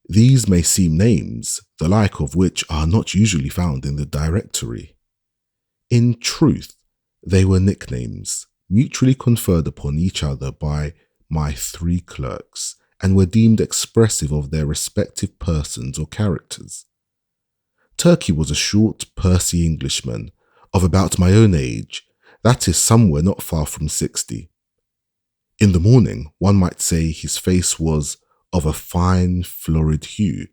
These may seem names, the like of which are not usually found in the directory. In truth, they were nicknames, mutually conferred upon each other by my 3 clerks, and were deemed expressive of their respective persons or characters. Turkey was a short, pursy Englishman, of about my own age, that is somewhere not far from 60. In the morning, one might say his face was of a fine, florid hue,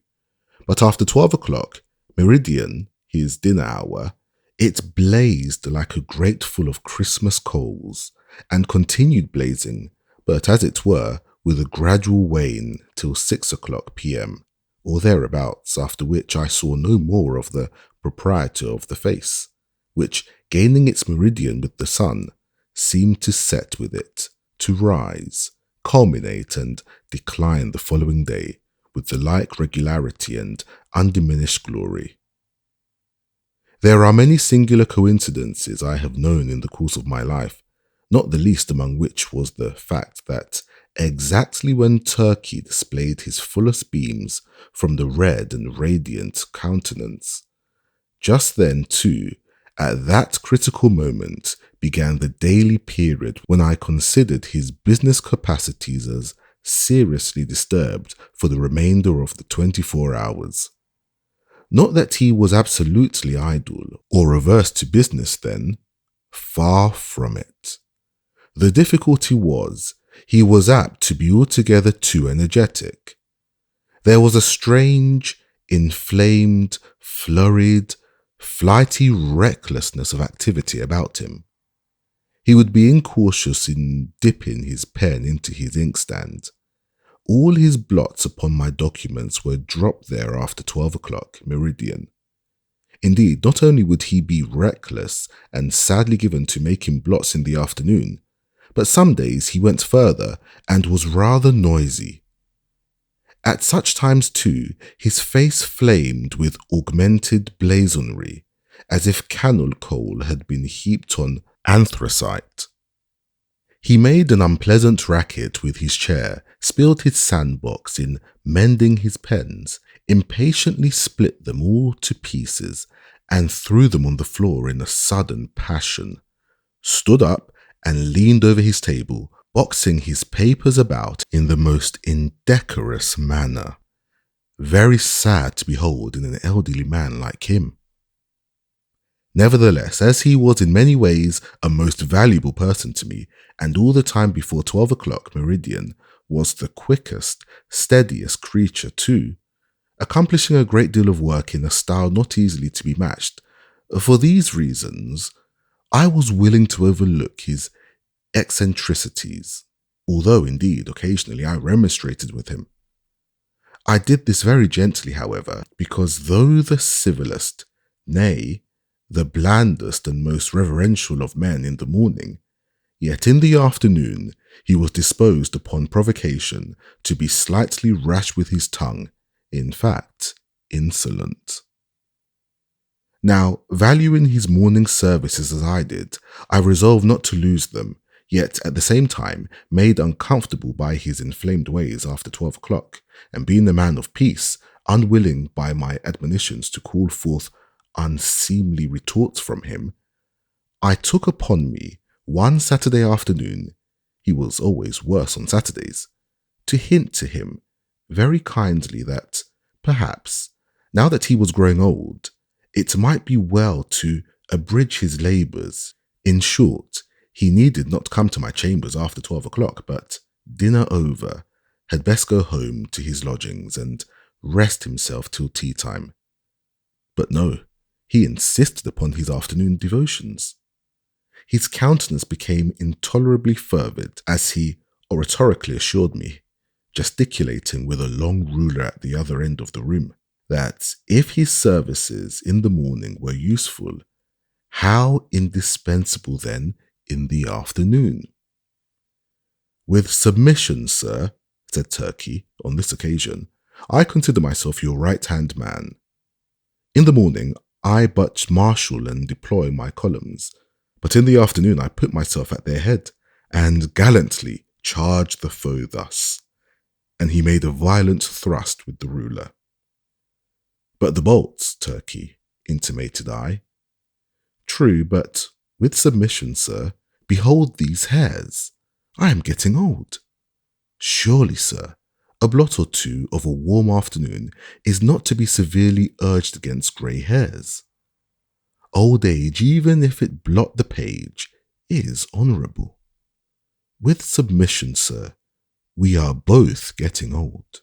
but after 12 o'clock, meridian, his dinner hour, it blazed like a grate full of Christmas coals, and continued blazing, but as it were, with a gradual wane till 6 o'clock p.m., or thereabouts, after which I saw no more of the proprietor of the face, which, gaining its meridian with the sun, seemed to set with it, to rise, culminate, and decline the following day with the like regularity and undiminished glory. There are many singular coincidences I have known in the course of my life, not the least among which was the fact that exactly when Turkey displayed his fullest beams from the red and radiant countenance, just then too, at that critical moment, began the daily period when I considered his business capacities as seriously disturbed for the remainder of the 24 hours. Not that he was absolutely idle or averse to business then, far from it. The difficulty was, he was apt to be altogether too energetic. There was a strange, inflamed, flurried, flighty recklessness of activity about him. He would be incautious in dipping his pen into his inkstand. All his blots upon my documents were dropped there after 12 o'clock, meridian. Indeed, not only would he be reckless and sadly given to making blots in the afternoon, but some days he went further and was rather noisy. At such times too, his face flamed with augmented blazonry, as if cannel coal had been heaped on anthracite. He made an unpleasant racket with his chair, spilled his sandbox in mending his pens, impatiently split them all to pieces, and threw them on the floor in a sudden passion, stood up and leaned over his table, boxing his papers about in the most indecorous manner. Very sad to behold in an elderly man like him. Nevertheless, as he was in many ways a most valuable person to me, and all the time before 12 o'clock meridian was the quickest, steadiest creature too, accomplishing a great deal of work in a style not easily to be matched, for these reasons, I was willing to overlook his eccentricities, although indeed occasionally I remonstrated with him. I did this very gently, however, because though the civilest, nay, the blandest and most reverential of men in the morning, yet in the afternoon he was disposed upon provocation to be slightly rash with his tongue, in fact, insolent. Now, valuing his morning services as I did, I resolved not to lose them, yet at the same time made uncomfortable by his inflamed ways after 12 o'clock, and being a man of peace, unwilling by my admonitions to call forth unseemly retorts from him, I took upon me one Saturday afternoon, he was always worse on Saturdays, to hint to him very kindly that, perhaps, now that he was growing old, it might be well to abridge his labours. In short, he needed not come to my chambers after 12 o'clock, but, dinner over, had best go home to his lodgings and rest himself till tea time. But no, he insisted upon his afternoon devotions. His countenance became intolerably fervid as he oratorically assured me, gesticulating with a long ruler at the other end of the room, that if his services in the morning were useful, how indispensable then in the afternoon? With submission, sir, said Turkey, on this occasion, I consider myself your right-hand man. In the morning, I but marshal and deploy my columns, but in the afternoon I put myself at their head, and gallantly charge the foe thus. And he made a violent thrust with the ruler. But the bolts, Turkey, intimated I. True, but with submission, sir, behold these hairs. I am getting old. Surely, sir, a blot or two of a warm afternoon is not to be severely urged against grey hairs. Old age, even if it blot the page, is honourable. With submission, sir, we are both getting old.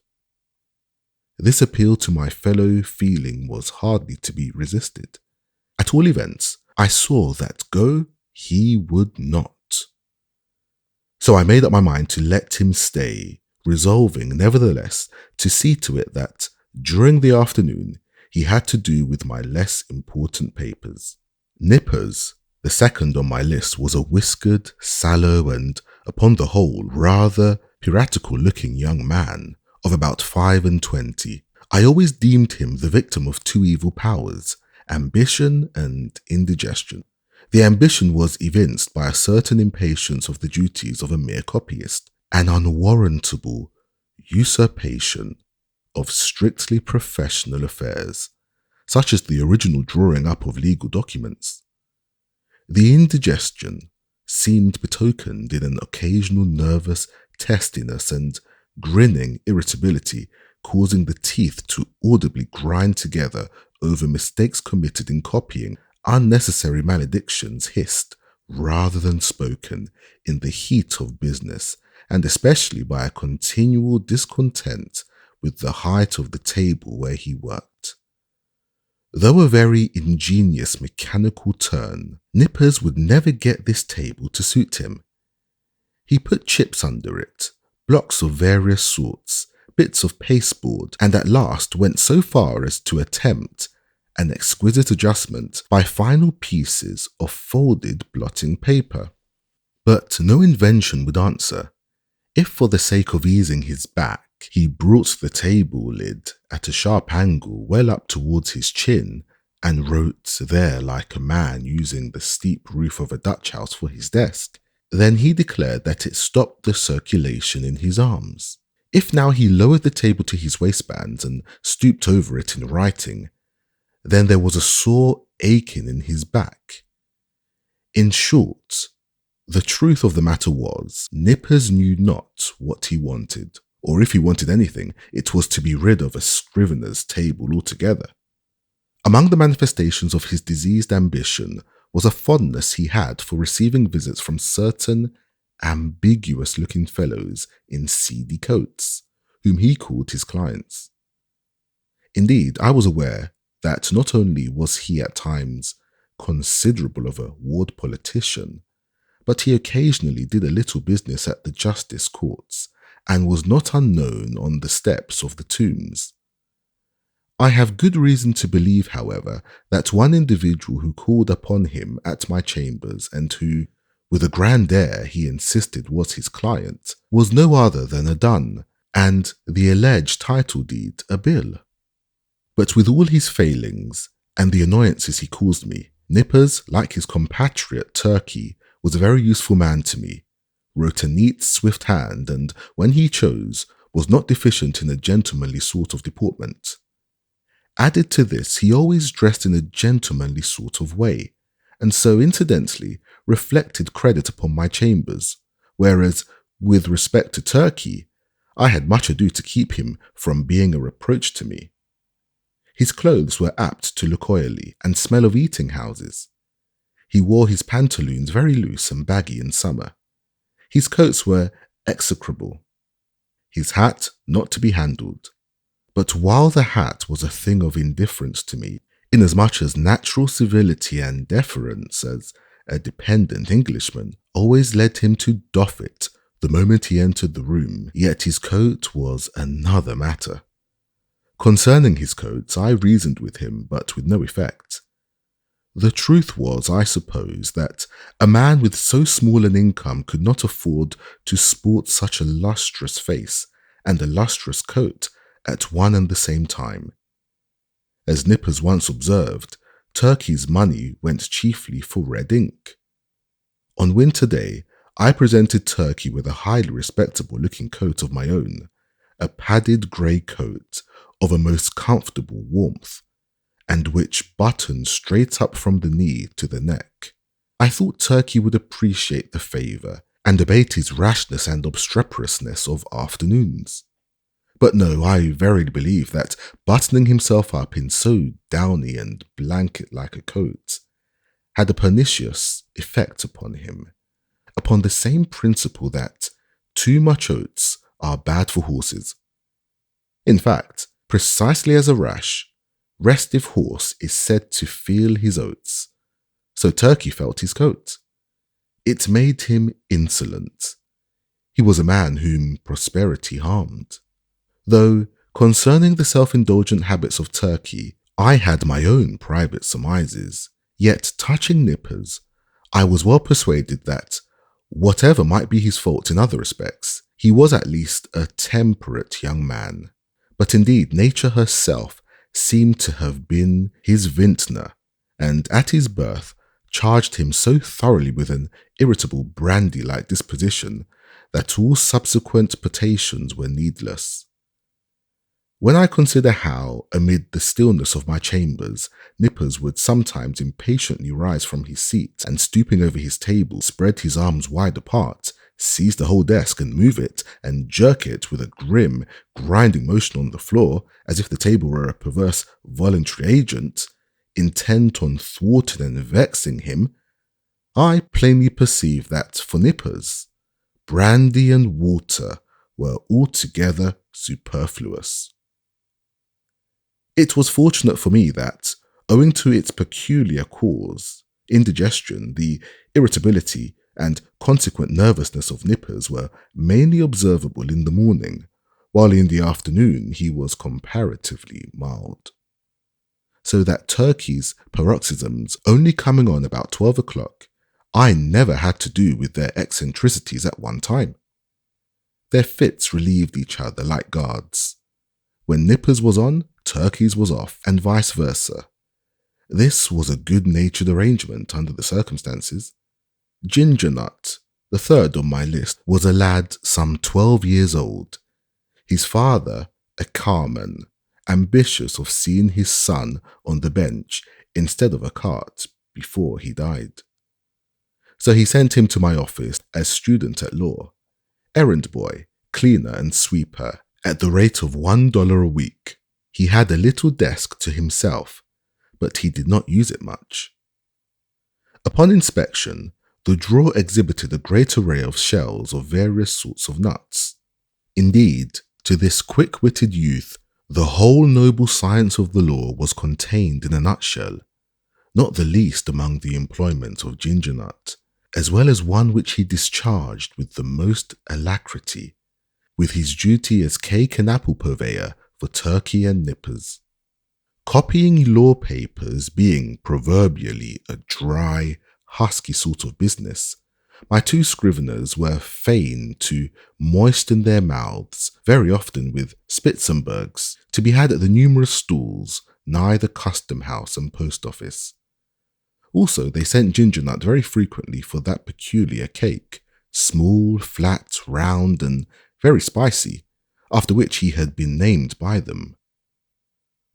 This appeal to my fellow feeling was hardly to be resisted. At all events, I saw that go he would not. So I made up my mind to let him stay, resolving, nevertheless, to see to it that, during the afternoon, he had to do with my less important papers. Nippers, the second on my list, was a whiskered, sallow, and, upon the whole, rather piratical-looking young man of about 25. I always deemed him the victim of two evil powers, ambition and indigestion. The ambition was evinced by a certain impatience of the duties of a mere copyist, an unwarrantable usurpation of strictly professional affairs, such as the original drawing up of legal documents. The indigestion seemed betokened in an occasional nervous testiness and grinning irritability, causing the teeth to audibly grind together over mistakes committed in copying, unnecessary maledictions hissed rather than spoken in the heat of business, and especially by a continual discontent with the height of the table where he worked. Though a very ingenious mechanical turn, Nippers would never get this table to suit him. He put chips under it, blocks of various sorts, bits of pasteboard, and at last went so far as to attempt, an exquisite adjustment by final pieces of folded blotting paper. But no invention would answer. If for the sake of easing his back, he brought the table lid at a sharp angle well up towards his chin and wrote there like a man using the steep roof of a Dutch house for his desk, then he declared that it stopped the circulation in his arms. If now he lowered the table to his waistbands and stooped over it in writing, then there was a sore aching in his back. In short, the truth of the matter was, Nippers knew not what he wanted, or if he wanted anything, it was to be rid of a scrivener's table altogether. Among the manifestations of his diseased ambition was a fondness he had for receiving visits from certain ambiguous-looking fellows in seedy coats, whom he called his clients. Indeed, I was aware that not only was he at times considerable of a ward politician, but he occasionally did a little business at the justice courts, and was not unknown on the steps of the tombs. I have good reason to believe, however, that one individual who called upon him at my chambers and who, with a grand air he insisted was his client, was no other than a dun, and the alleged title deed a bill. But with all his failings and the annoyances he caused me, Nippers, like his compatriot Turkey, was a very useful man to me, wrote a neat, swift hand, and, when he chose, was not deficient in a gentlemanly sort of deportment. Added to this, he always dressed in a gentlemanly sort of way, and so incidentally reflected credit upon my chambers, whereas, with respect to Turkey, I had much ado to keep him from being a reproach to me. His clothes were apt to look oily and smell of eating houses. He wore his pantaloons very loose and baggy in summer. His coats were execrable. His hat not to be handled. But while the hat was a thing of indifference to me, inasmuch as natural civility and deference as a dependent Englishman always led him to doff it the moment he entered the room, yet his coat was another matter. Concerning his coats, I reasoned with him, but with no effect. The truth was, I suppose, that a man with so small an income could not afford to sport such a lustrous face and a lustrous coat at one and the same time. As Nippers once observed, Turkey's money went chiefly for red ink. On winter day, I presented Turkey with a highly respectable-looking coat of my own, a padded grey coat of a most comfortable warmth, and which buttoned straight up from the knee to the neck. I thought Turkey would appreciate the favour and abate his rashness and obstreperousness of afternoons. But no, I verily believe that buttoning himself up in so downy and blanket-like a coat had a pernicious effect upon him, upon the same principle that too much oats are bad for horses. In fact, precisely as a restive horse is said to feel his oats, so Turkey felt his coat. It made him insolent. He was a man whom prosperity harmed. Though, concerning the self-indulgent habits of Turkey, I had my own private surmises, yet touching Nippers, I was well persuaded that, whatever might be his faults in other respects, he was at least a temperate young man. But indeed, nature herself seemed to have been his vintner, and at his birth charged him so thoroughly with an irritable brandy-like disposition that all subsequent potations were needless. When I consider how, amid the stillness of my chambers, Nippers would sometimes impatiently rise from his seat and, stooping over his table, spread his arms wide apart, seize the whole desk and move it and jerk it with a grim, grinding motion on the floor, as if the table were a perverse voluntary agent, intent on thwarting and vexing him, I plainly perceived that, for Nippers, brandy and water were altogether superfluous. It was fortunate for me that, owing to its peculiar cause, indigestion, the irritability and consequent nervousness of Nippers were mainly observable in the morning, while in the afternoon he was comparatively mild. so that Turkey's paroxysms only coming on about 12 o'clock, I never had to do with their eccentricities at one time. Their fits relieved each other like guards. When Nippers was on, Turkey's was off, and vice versa. This was a good-natured arrangement under the circumstances. Ginger Nut, the third on my list, was a lad some 12 years old. His father, a carman, ambitious of seeing his son on the bench instead of a cart before he died. So he sent him to my office as student at law, errand boy, cleaner and sweeper, at the rate of $1 a week. He had a little desk to himself, but he did not use it much. Upon inspection, the drawer exhibited a great array of shells of various sorts of nuts. Indeed, to this quick-witted youth, the whole noble science of the law was contained in a nutshell, not the least among the employment of Ginger Nut, as well as one which he discharged with the most alacrity, with his duty as cake and apple purveyor for Turkey and Nippers. Copying law papers being proverbially a dry, husky sort of business, my two scriveners were fain to moisten their mouths, very often with Spitzenbergs, to be had at the numerous stalls nigh the custom house and post office. Also, they sent Ginger Nut very frequently for that peculiar cake, small, flat, round, and very spicy, after which he had been named by them.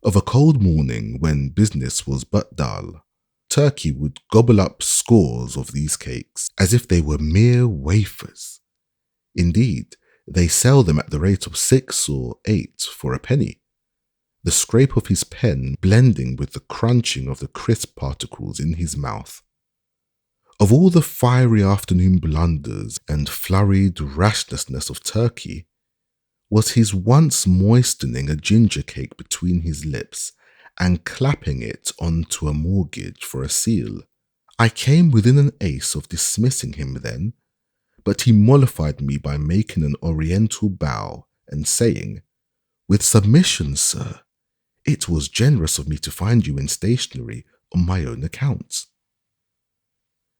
Of a cold morning, when business was but dull, Turkey would gobble up scores of these cakes as if they were mere wafers. Indeed, they sell them at the rate of 6 or 8 for a penny, the scrape of his pen blending with the crunching of the crisp particles in his mouth. Of all the fiery afternoon blunders and flurried rashness of Turkey, was his once moistening a ginger cake between his lips and clapping it onto a mortgage for a seal. I came within an ace of dismissing him then, but he mollified me by making an oriental bow and saying, "With submission, sir, it was generous of me to find you in stationery on my own account."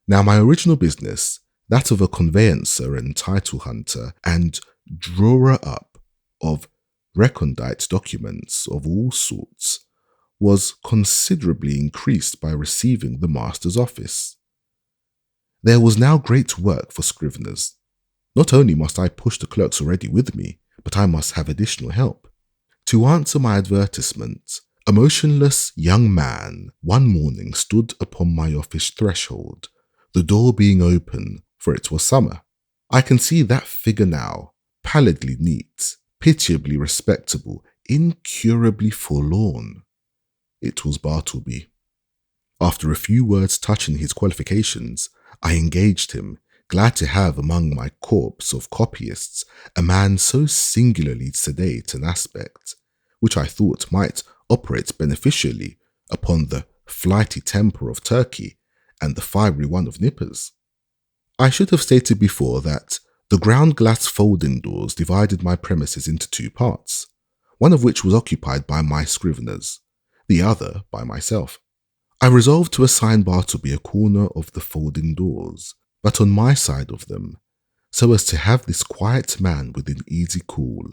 Now my original business, that of a conveyancer and title hunter and drawer up of recondite documents of all sorts, was considerably increased by receiving the master's office. There was now great work for scriveners. Not only must I push the clerks already with me, but I must have additional help. To answer my advertisement, a motionless young man one morning stood upon my office threshold, the door being open, for it was summer. I can see that figure now, pallidly neat, pitiably respectable, incurably forlorn. It was Bartleby. After a few words touching his qualifications, I engaged him, glad to have among my corps of copyists a man so singularly sedate an aspect, which I thought might operate beneficially upon the flighty temper of Turkey and the fiery one of Nippers. I should have stated before that the ground glass folding doors divided my premises into 2 parts, one of which was occupied by my scriveners, the other by myself. I resolved to assign Bartleby a corner of the folding doors, but on my side of them, so as to have this quiet man within easy call,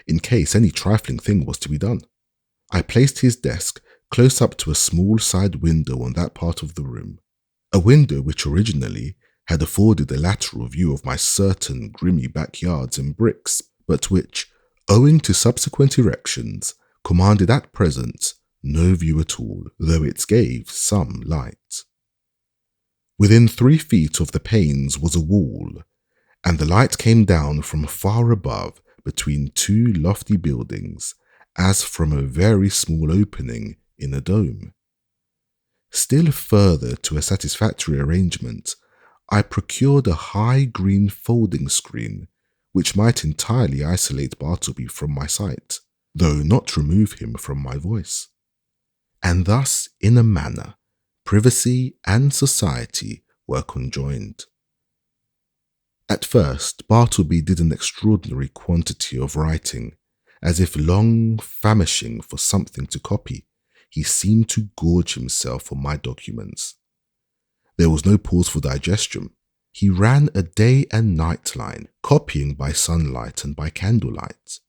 in case any trifling thing was to be done. I placed his desk close up to a small side window on that part of the room, a window which originally had afforded a lateral view of my certain grimy backyards and bricks, but which, owing to subsequent erections, commanded at present no view at all, though it gave some light. Within 3 feet of the panes was a wall, and the light came down from far above between 2 lofty buildings, as from a very small opening in a dome. Still further to a satisfactory arrangement, I procured a high green folding screen, which might entirely isolate Bartleby from my sight, though not remove him from my voice. And thus, in a manner, privacy and society were conjoined. At first, Bartleby did an extraordinary quantity of writing, as if long famishing for something to copy. he seemed to gorge himself on my documents. There was no pause for digestion. He ran a day and night line, copying by sunlight and by candlelight.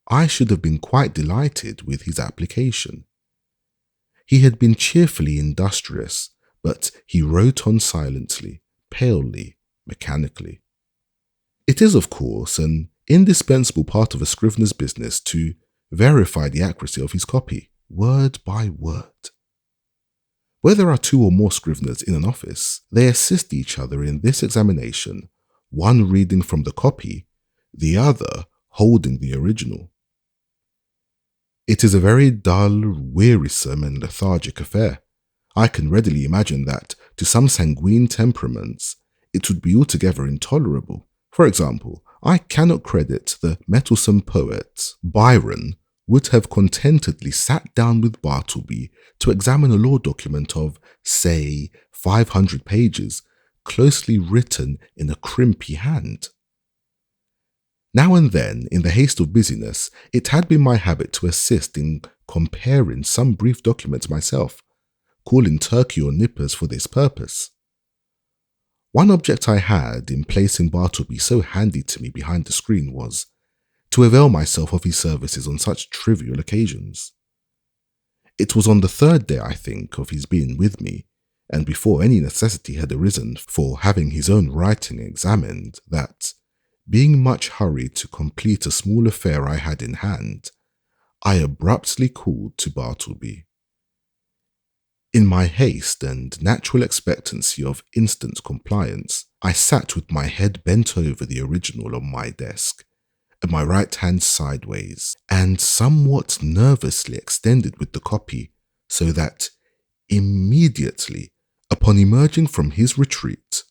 I should have been quite delighted with his application. He had been cheerfully industrious, but he wrote on silently, palely, mechanically. It is, of course, an indispensable part of a scrivener's business to verify the accuracy of his copy, word by word. Where there are two or more scriveners in an office, they assist each other in this examination, one reading from the copy, the other holding the original. It is a very dull, wearisome and lethargic affair. I can readily imagine that, to some sanguine temperaments, it would be altogether intolerable. For example, I cannot credit the mettlesome poet Byron would have contentedly sat down with Bartleby to examine a law document of, say, 500 pages, closely written in a crimpy hand. Now and then, in the haste of busyness, it had been my habit to assist in comparing some brief documents myself, calling Turkey or Nippers for this purpose. One object I had in placing Bartleby so handy to me behind the screen was to avail myself of his services on such trivial occasions. It was on the third day, I think, of his being with me, and before any necessity had arisen for having his own writing examined, that, being much hurried to complete a small affair I had in hand, I abruptly called to Bartleby. In my haste and natural expectancy of instant compliance, I sat with my head bent over the original on my desk, and my right hand sideways, and somewhat nervously extended with the copy, so that immediately, upon emerging from his retreat,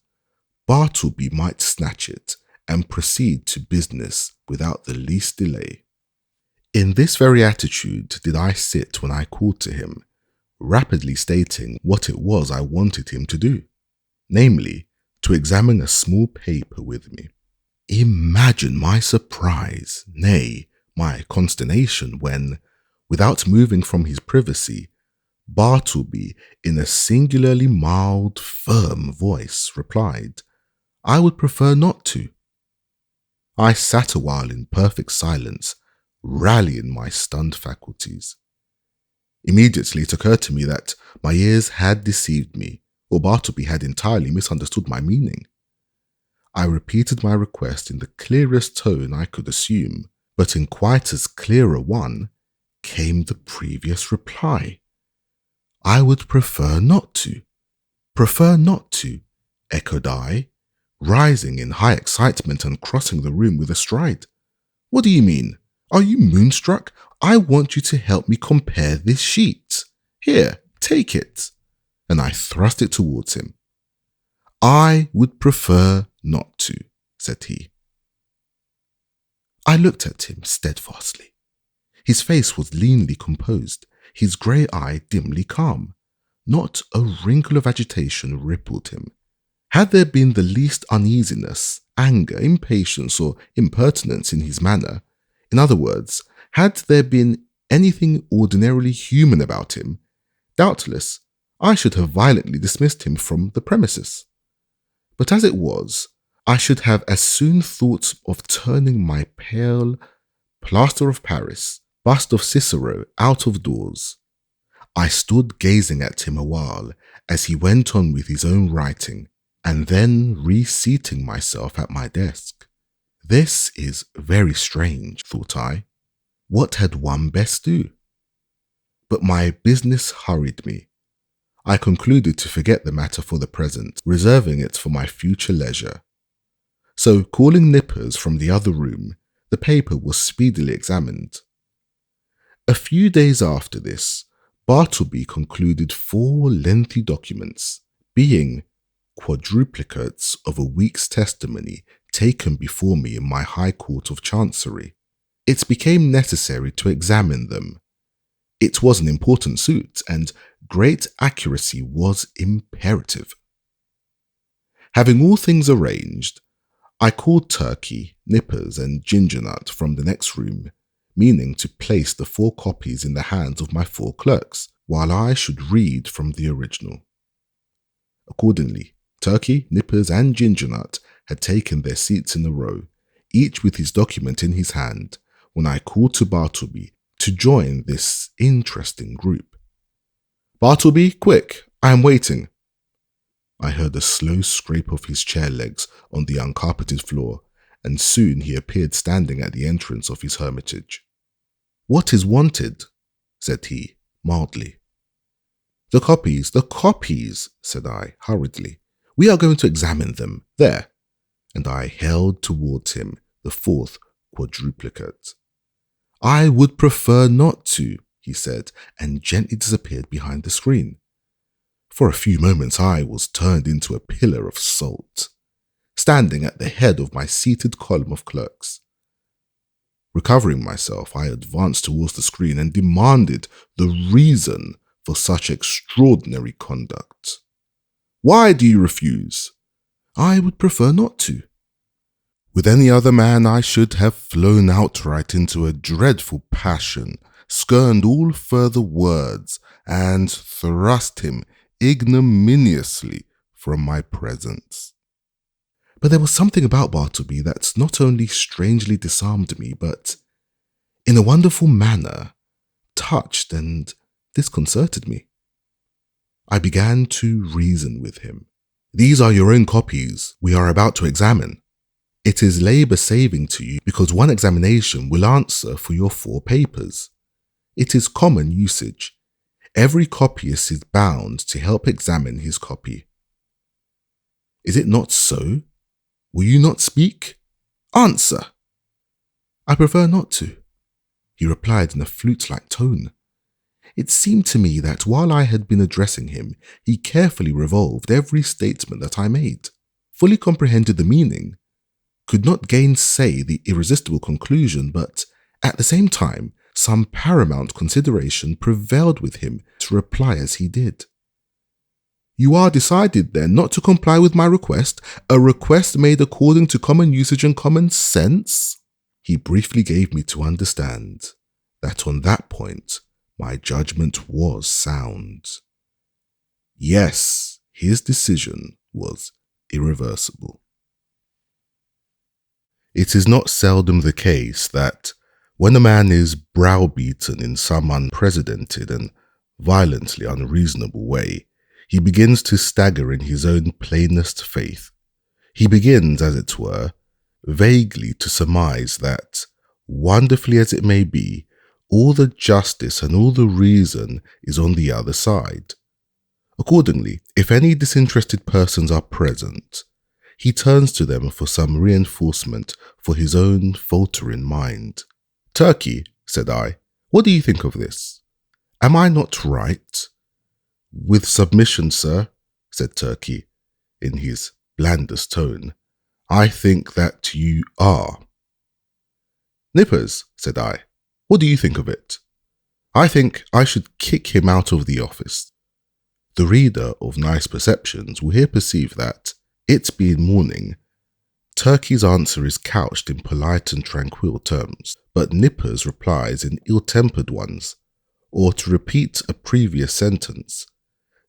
Bartleby might snatch it and proceed to business without the least delay. In this very attitude did I sit when I called to him, rapidly stating what it was I wanted him to do, namely, to examine a small paper with me. Imagine my surprise, nay, my consternation when, without moving from his privacy, Bartleby, in a singularly mild, firm voice, replied, "I would prefer not to." I sat a while in perfect silence, rallying my stunned faculties. Immediately it occurred to me that my ears had deceived me, or Bartleby had entirely misunderstood my meaning. I repeated my request in the clearest tone I could assume, but in quite as clear a one came the previous reply. "I would prefer not to." "Prefer not to," echoed I, rising in high excitement and crossing the room with a stride. "What do you mean? Are you moonstruck? I want you to help me compare this sheet. Here, take it." And I thrust it towards him. "I would prefer not to," said he. I looked at him steadfastly. His face was leanly composed, his grey eye dimly calm. Not a wrinkle of agitation rippled him. Had there been the least uneasiness, anger, impatience, or impertinence in his manner, in other words, had there been anything ordinarily human about him, doubtless I should have violently dismissed him from the premises. But as it was, I should have as soon thought of turning my pale plaster of Paris bust of Cicero out of doors. I stood gazing at him a while as he went on with his own writing, and then reseating myself at my desk. This is very strange, thought I. What had one best do? But my business hurried me. I concluded to forget the matter for the present, reserving it for my future leisure. So, calling Nippers from the other room, the paper was speedily examined. A few days after this, Bartleby concluded 4 lengthy documents, being quadruplicates of a week's testimony taken before me in my High Court of Chancery. It became necessary to examine them. It was an important suit, and great accuracy was imperative. Having all things arranged, I called Turkey, Nippers, and Gingernut from the next room, meaning to place the 4 copies in the hands of my 4 clerks, while I should read from the original. Accordingly, Turkey, Nippers, and Ginger Nut had taken their seats in a row, each with his document in his hand, when I called to Bartleby to join this interesting group. "Bartleby, quick, I am waiting." I heard a slow scrape of his chair legs on the uncarpeted floor, and soon he appeared standing at the entrance of his hermitage. "What is wanted?" said he, mildly. The copies, said I, hurriedly. "We are going to examine them. There." And I held towards him the fourth quadruplicate. "I would prefer not to," he said, and gently disappeared behind the screen. For a few moments I was turned into a pillar of salt, standing at the head of my seated column of clerks. Recovering myself, I advanced towards the screen and demanded the reason for such extraordinary conduct. "Why do you refuse?" "I would prefer not to." With any other man, I should have flown outright into a dreadful passion, skirned all further words, and thrust him ignominiously from my presence. But there was something about Bartleby that not only strangely disarmed me, but, in a wonderful manner, touched and disconcerted me. I began to reason with him. "These are your own copies we are about to examine. It is labour-saving to you because one examination will answer for your 4 papers. It is common usage. Every copyist is bound to help examine his copy. Is it not so? Will you not speak? Answer." "I prefer not to," he replied in a flute-like tone. It seemed to me that while I had been addressing him, he carefully revolved every statement that I made, fully comprehended the meaning, could not gainsay the irresistible conclusion, but at the same time, some paramount consideration prevailed with him to reply as he did. "You are decided, then, not to comply with my request, a request made according to common usage and common sense?" He briefly gave me to understand that on that point, my judgment was sound. Yes, his decision was irreversible. It is not seldom the case that when a man is browbeaten in some unprecedented and violently unreasonable way, he begins to stagger in his own plainest faith. He begins, as it were, vaguely to surmise that, wonderfully as it may be, all the justice and all the reason is on the other side. Accordingly, if any disinterested persons are present, he turns to them for some reinforcement for his own faltering mind. "Turkey," said I, "what do you think of this? Am I not right?" "With submission, sir," said Turkey, in his blandest tone, "I think that you are." "Nippers," said I, "what do you think of it?" "I think I should kick him out of the office." The reader of nice perceptions will here perceive that, it being morning, Turkey's answer is couched in polite and tranquil terms, but Nippers replies in ill-tempered ones, or to repeat a previous sentence,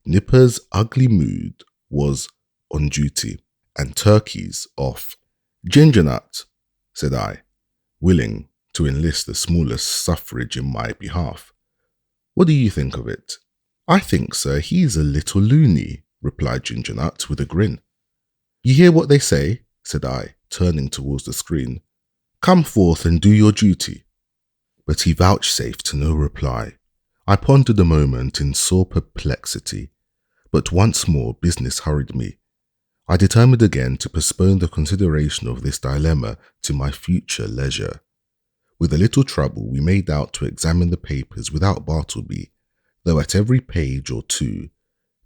Nippers' ugly mood was on duty, and Turkey's off. "Ginger Nut," said I, willing to enlist the smallest suffrage in my behalf, "what do you think of it?" "I think, sir, he's a little loony," replied Ginger Nut with a grin. "You hear what they say," said I, turning towards the screen. "Come forth and do your duty." But he vouchsafed no reply. I pondered a moment in sore perplexity, but once more business hurried me. I determined again to postpone the consideration of this dilemma to my future leisure. With a little trouble, we made out to examine the papers without Bartleby, though at every page or two,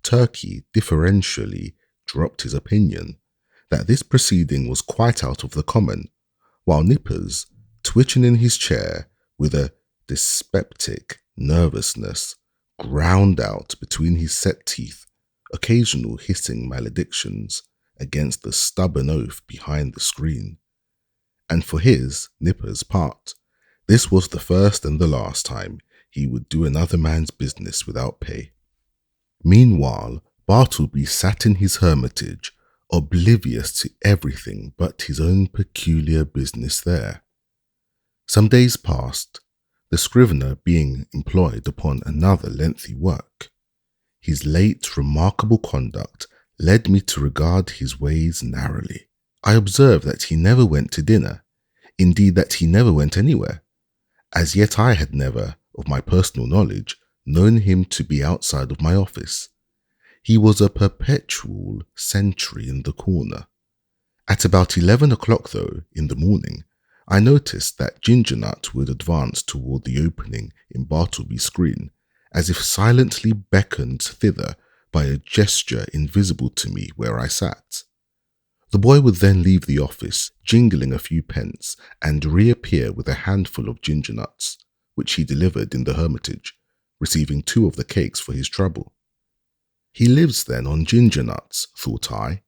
Turkey differentially dropped his opinion that this proceeding was quite out of the common, while Nippers, twitching in his chair with a dyspeptic nervousness, ground out between his set teeth occasional hissing maledictions against the stubborn oaf behind the screen. And for his, Nippers' part, this was the first and the last time he would do another man's business without pay. Meanwhile, Bartleby sat in his hermitage, oblivious to everything but his own peculiar business there. Some days passed, the scrivener being employed upon another lengthy work. His late remarkable conduct led me to regard his ways narrowly. I observed that he never went to dinner, indeed that he never went anywhere. As yet I had never, of my personal knowledge, known him to be outside of my office. He was a perpetual sentry in the corner. At about 11 o'clock, though, in the morning, I noticed that Gingernut would advance toward the opening in Bartleby's screen, as if silently beckoned thither by a gesture invisible to me where I sat. The boy would then leave the office, jingling a few pence, and reappear with a handful of gingernuts, which he delivered in the hermitage, receiving 2 of the cakes for his trouble. He lives then on gingernuts, thought I,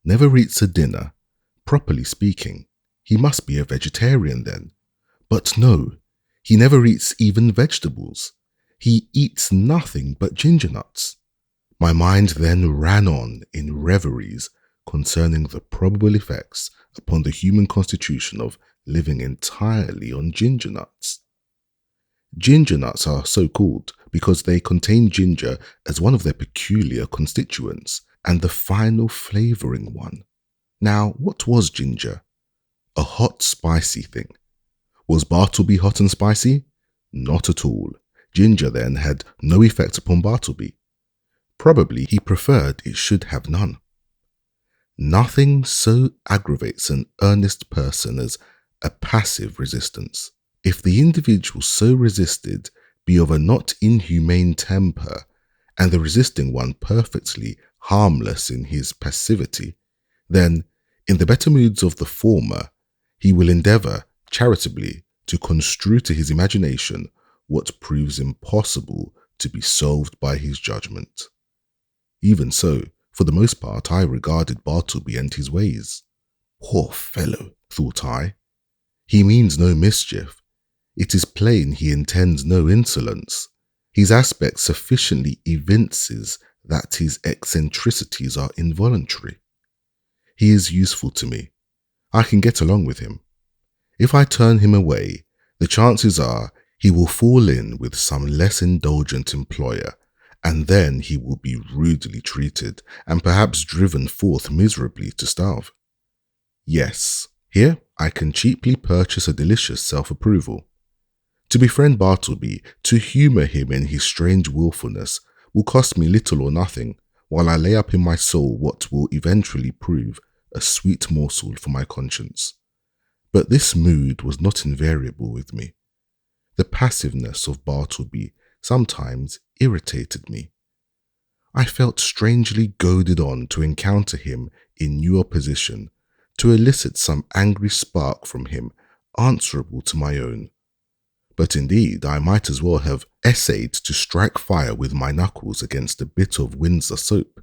never eats a dinner. Properly speaking, he must be a vegetarian then. But no, he never eats even vegetables. He eats nothing but gingernuts. My mind then ran on in reveries concerning the probable effects upon the human constitution of living entirely on gingernuts. Gingernuts are so called because they contain ginger as one of their peculiar constituents and the final flavouring one. Now, what was ginger? A hot, spicy thing. Was Bartleby hot and spicy? Not at all. Ginger, then, had no effect upon Bartleby. Probably he preferred it should have none. Nothing so aggravates an earnest person as a passive resistance. If the individual so resisted be of a not inhumane temper, and the resisting one perfectly harmless in his passivity, then, in the better moods of the former, he will endeavour, charitably, to construe to his imagination what proves impossible to be solved by his judgment. Even so, for the most part, I regarded Bartleby and his ways. Poor fellow, thought I. He means no mischief. It is plain he intends no insolence. His aspect sufficiently evinces that his eccentricities are involuntary. He is useful to me. I can get along with him. If I turn him away, the chances are he will fall in with some less indulgent employer, and then he will be rudely treated and perhaps driven forth miserably to starve. Yes, here I can cheaply purchase a delicious self-approval. To befriend Bartleby, to humour him in his strange wilfulness, will cost me little or nothing, while I lay up in my soul what will eventually prove a sweet morsel for my conscience. But this mood was not invariable with me. The passiveness of Bartleby sometimes irritated me. I felt strangely goaded on to encounter him in new opposition, to elicit some angry spark from him answerable to my own. But indeed, I might as well have essayed to strike fire with my knuckles against a bit of Windsor soap.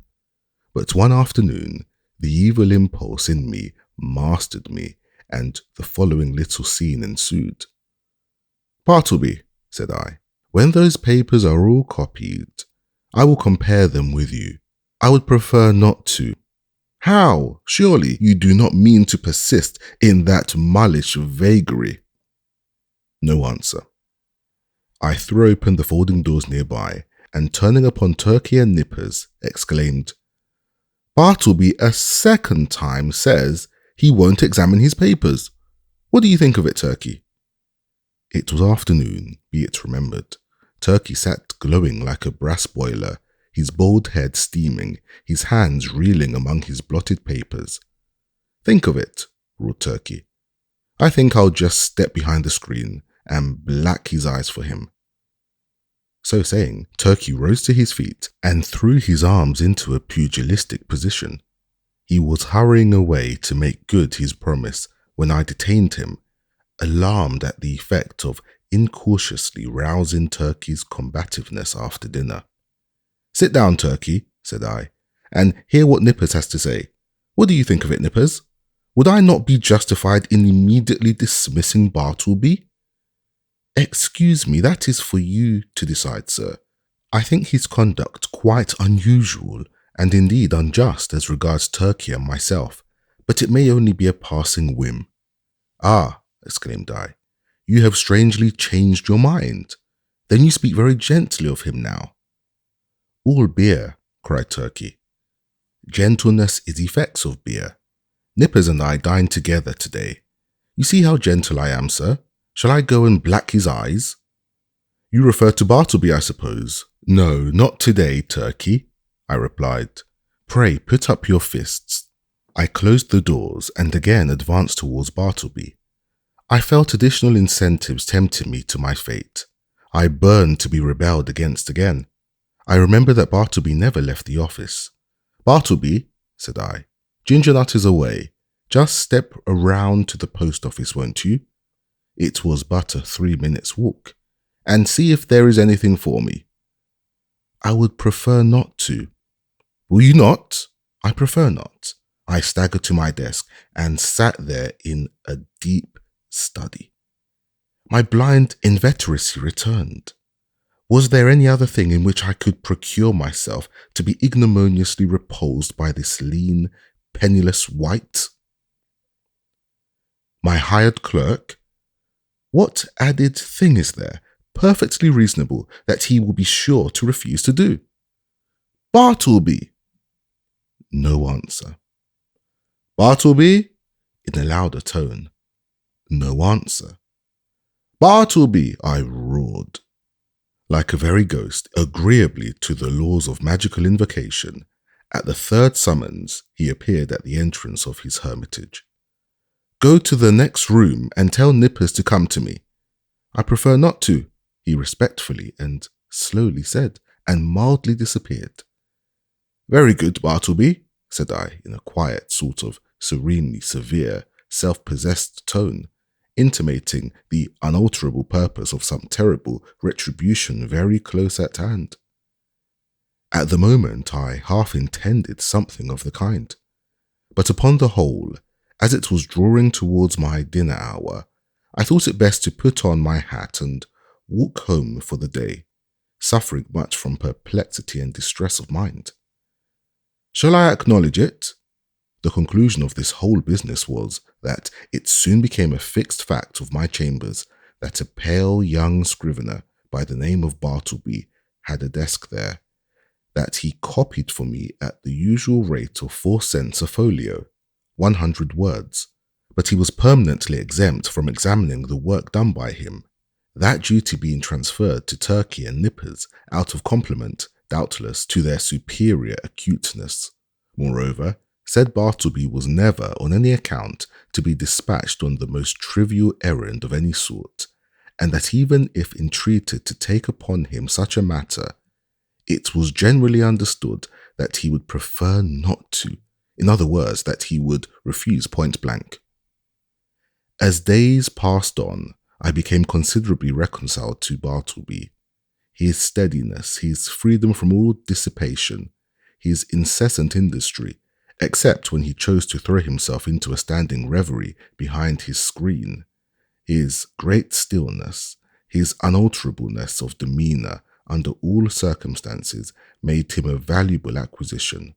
But one afternoon, the evil impulse in me mastered me, and the following little scene ensued. "Bartleby," said I, "when those papers are all copied, I will compare them with you. I would prefer not to." "How? Surely you do not mean to persist in that mullish vagary?" No answer. I threw open the folding doors nearby, and turning upon Turkey and Nippers, exclaimed, "Bartleby a second time says he won't examine his papers. What do you think of it, Turkey?" It was afternoon, be it remembered. Turkey sat glowing like a brass boiler, his bald head steaming, his hands reeling among his blotted papers. "Think of it," roared Turkey. "I think I'll just step behind the screen and black his eyes for him." So saying, Turkey rose to his feet and threw his arms into a pugilistic position. He was hurrying away to make good his promise when I detained him, alarmed at the effect of incautiously rousing Turkey's combativeness after dinner. "Sit down, Turkey," said I, "and hear what Nippers has to say. What do you think of it, Nippers? Would I not be justified in immediately dismissing Bartleby?" Excuse me, that is for you to decide, sir. I think his conduct quite unusual and indeed unjust as regards Turkey and myself, but it may only be a passing whim. Ah, exclaimed I, you have strangely changed your mind. Then you speak very gently of him now. All beer, cried Turkey. Gentleness is effects of beer. Nippers and I dined together today. You see how gentle I am, sir. Shall I go and black his eyes? You refer to Bartleby, I suppose. No, not today, Turkey, I replied. Pray put up your fists. I closed the doors and again advanced towards Bartleby. I felt additional incentives tempting me to my fate. I burned to be rebelled against again. I remember that Bartleby never left the office. Bartleby, said I, Gingernut is away. Just step around to the post office, won't you? It was but a 3 minutes walk. And see if there is anything for me. I would prefer not to. Will you not? I prefer not. I staggered to my desk and sat there in a deep study. My blind inveteracy returned. Was there any other thing in which I could procure myself to be ignominiously repulsed by this lean, penniless wight? My hired clerk? What added thing is there, perfectly reasonable, that he will be sure to refuse to do? Bartleby! No answer. Bartleby! In a louder tone. No answer. Bartleby! I roared. Like a very ghost, agreeably to the laws of magical invocation, at the third summons he appeared at the entrance of his hermitage. Go to the next room and tell Nippers to come to me. I prefer not to, he respectfully and slowly said, and mildly disappeared. Very good, Bartleby, said I, in a quiet, sort of serenely severe, self-possessed tone, intimating the unalterable purpose of some terrible retribution very close at hand. At the moment I half intended something of the kind, but upon the whole, as it was drawing towards my dinner hour, I thought it best to put on my hat and walk home for the day, suffering much from perplexity and distress of mind. Shall I acknowledge it? The conclusion of this whole business was that it soon became a fixed fact of my chambers that a pale young scrivener by the name of Bartleby had a desk there, that he copied for me at the usual rate of 4 cents a folio, 100 words, but he was permanently exempt from examining the work done by him, that duty being transferred to Turkey and Nippers out of compliment, doubtless, to their superior acuteness. Moreover, said Bartleby was never, on any account, to be dispatched on the most trivial errand of any sort, and that even if entreated to take upon him such a matter, it was generally understood that he would prefer not to, in other words, that he would refuse point blank. As days passed on, I became considerably reconciled to Bartleby. His steadiness, his freedom from all dissipation, his incessant industry, except when he chose to throw himself into a standing reverie behind his screen, his great stillness, his unalterableness of demeanour under all circumstances made him a valuable acquisition.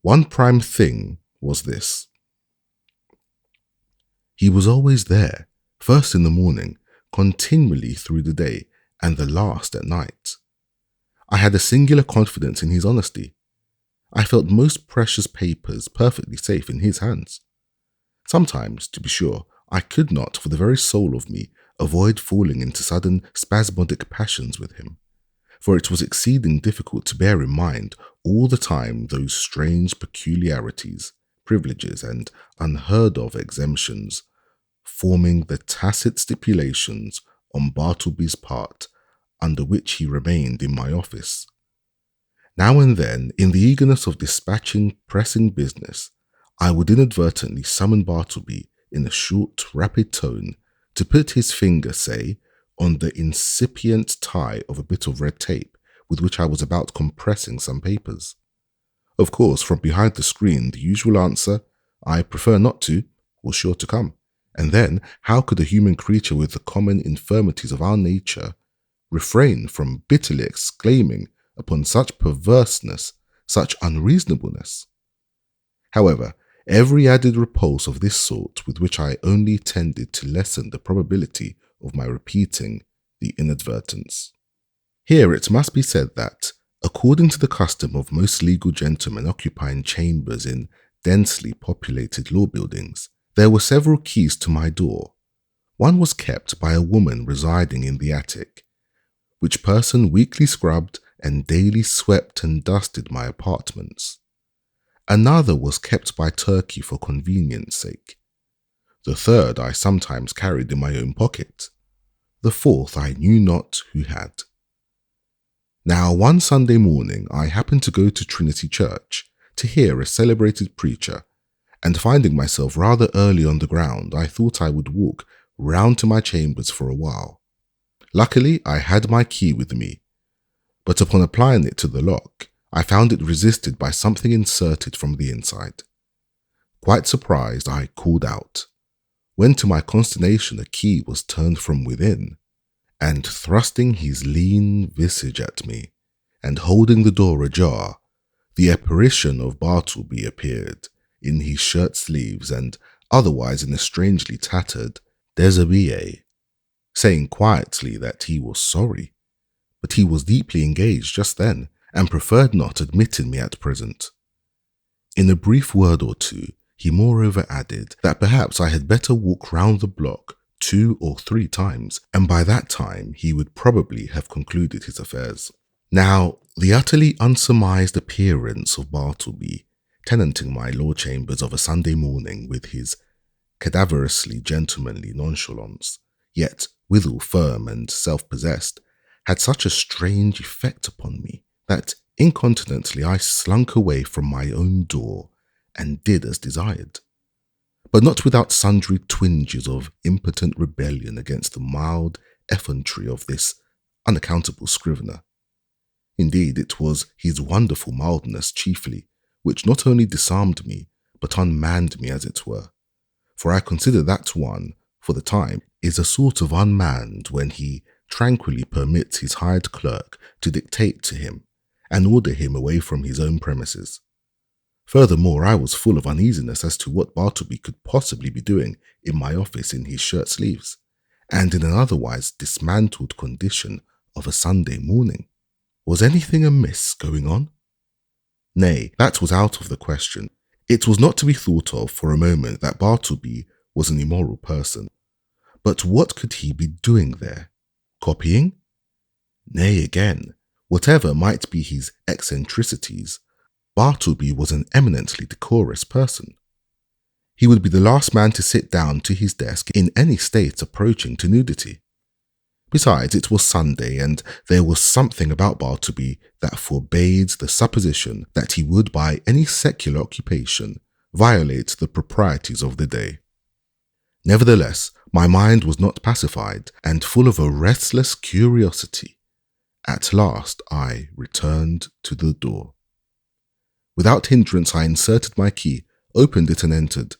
One prime thing was this. He was always there, first in the morning, continually through the day, and the last at night. I had a singular confidence in his honesty. I felt most precious papers perfectly safe in his hands. Sometimes, to be sure, I could not, for the very soul of me, avoid falling into sudden spasmodic passions with him, for it was exceeding difficult to bear in mind all the time those strange peculiarities, privileges, and unheard-of exemptions, forming the tacit stipulations on Bartleby's part under which he remained in my office. Now and then, in the eagerness of dispatching pressing business, I would inadvertently summon Bartleby in a short, rapid tone to put his finger, say, on the incipient tie of a bit of red tape with which I was about compressing some papers. Of course, from behind the screen, the usual answer, I prefer not to, was sure to come, And then, how could a human creature with the common infirmities of our nature refrain from bitterly exclaiming upon such perverseness, such unreasonableness? However, every added repulse of this sort with which I only tended to lessen the probability of my repeating the inadvertence. Here it must be said that, according to the custom of most legal gentlemen occupying chambers in densely populated law buildings, there were several keys to my door. One was kept by a woman residing in the attic, which person weekly scrubbed and daily swept and dusted my apartments. Another was kept by Turkey for convenience sake. The third I sometimes carried in my own pocket. The fourth I knew not who had. Now, one Sunday morning I happened to go to Trinity Church to hear a celebrated preacher, and finding myself rather early on the ground, I thought I would walk round to my chambers for a while. Luckily, I had my key with me, but upon applying it to the lock, I found it resisted by something inserted from the inside. Quite surprised, I called out, when to my consternation a key was turned from within, and thrusting his lean visage at me, and holding the door ajar, the apparition of Bartleby appeared, in his shirt sleeves and otherwise in a strangely tattered déshabillé, saying quietly that he was sorry, but he was deeply engaged just then, and preferred not admitting me at present. In a brief word or two, he moreover added that perhaps I had better walk round the block 2 or 3 times, and by that time he would probably have concluded his affairs. Now, the utterly unsurmised appearance of Bartleby, tenanting my law chambers of a Sunday morning with his cadaverously gentlemanly nonchalance, yet withal firm and self-possessed, had such a strange effect upon me that incontinently I slunk away from my own door and did as desired, but not without sundry twinges of impotent rebellion against the mild effrontery of this unaccountable scrivener. Indeed, it was his wonderful mildness chiefly, which not only disarmed me, but unmanned me as it were, for I consider that one, for the time, is a sort of unmanned when he tranquilly permits his hired clerk to dictate to him, and order him away from his own premises. Furthermore, I was full of uneasiness as to what Bartleby could possibly be doing in my office in his shirt sleeves, and in an otherwise dismantled condition of a Sunday morning. Was anything amiss going on? Nay, that was out of the question. It was not to be thought of for a moment that Bartleby was an immoral person. But what could he be doing there? Copying? Nay, again, whatever might be his eccentricities, Bartleby was an eminently decorous person. He would be the last man to sit down to his desk in any state approaching to nudity. Besides, it was Sunday, and there was something about Bartleby that forbade the supposition that he would by any secular occupation violate the proprieties of the day. Nevertheless, my mind was not pacified, and full of a restless curiosity. At last I returned to the door. Without hindrance I inserted my key, opened it and entered.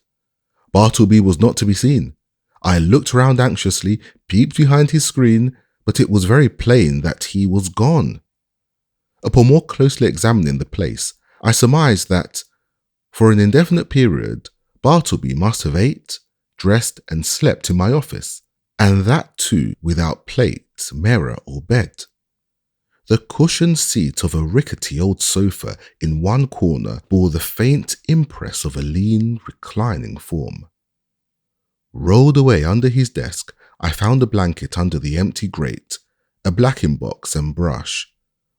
Bartleby was not to be seen. I looked round anxiously, peeped behind his screen, but it was very plain that he was gone. Upon more closely examining the place, I surmised that, for an indefinite period, Bartleby must have ate, dressed, and slept in my office, and that too without plate, mirror, or bed. The cushioned seat of a rickety old sofa in one corner bore the faint impress of a lean, reclining form. Rolled away under his desk, I found a blanket under the empty grate, a blacking box and brush.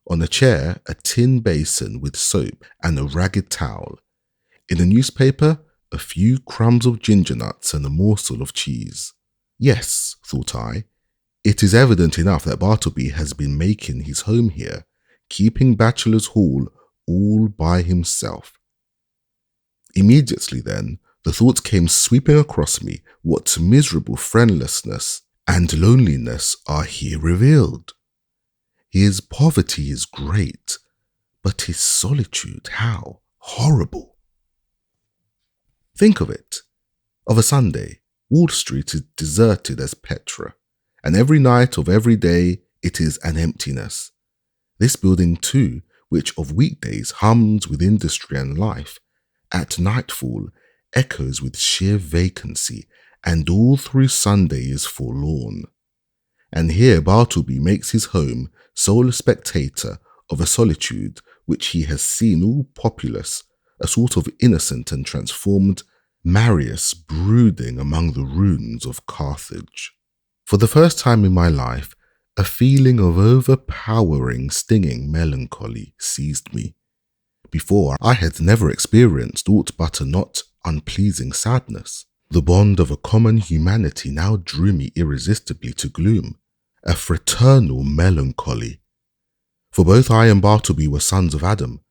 On a chair, a tin basin with soap and a ragged towel. In a newspaper, a few crumbs of ginger nuts and a morsel of cheese. Yes, thought I, it is evident enough that Bartleby has been making his home here, keeping Bachelor's Hall all by himself. Immediately then, the thought came sweeping across me, what miserable friendlessness and loneliness are here revealed. His poverty is great, but his solitude, how horrible! Think of it, of a Sunday, Wall Street is deserted as Petra, and every night of every day it is an emptiness. This building too, which of weekdays hums with industry and life, at nightfall echoes with sheer vacancy, and all through Sunday is forlorn. And here Bartleby makes his home, sole spectator of a solitude which he has seen all populous, a sort of innocent and transformed Marius brooding among the ruins of Carthage. For the first time in my life, a feeling of overpowering, stinging melancholy seized me. Before, I had never experienced aught but a not unpleasing sadness. The bond of a common humanity now drew me irresistibly to gloom, a fraternal melancholy. For both I and Bartleby were sons of Adam.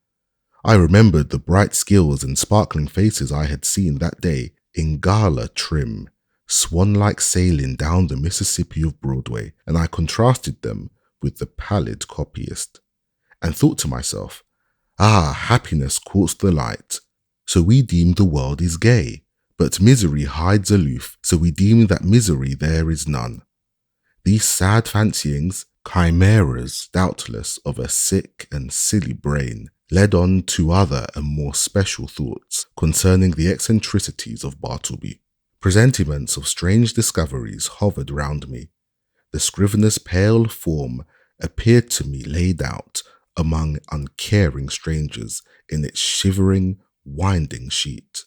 I remembered the bright skills and sparkling faces I had seen that day in gala trim, swan-like sailing down the Mississippi of Broadway, and I contrasted them with the pallid copyist, and thought to myself, happiness courts the light, so we deem the world is gay, but misery hides aloof, so we deem that misery there is none. These sad fancyings, chimeras doubtless of a sick and silly brain, led on to other and more special thoughts concerning the eccentricities of Bartleby. Presentiments of strange discoveries hovered round me. The scrivener's pale form appeared to me laid out among uncaring strangers in its shivering, winding sheet.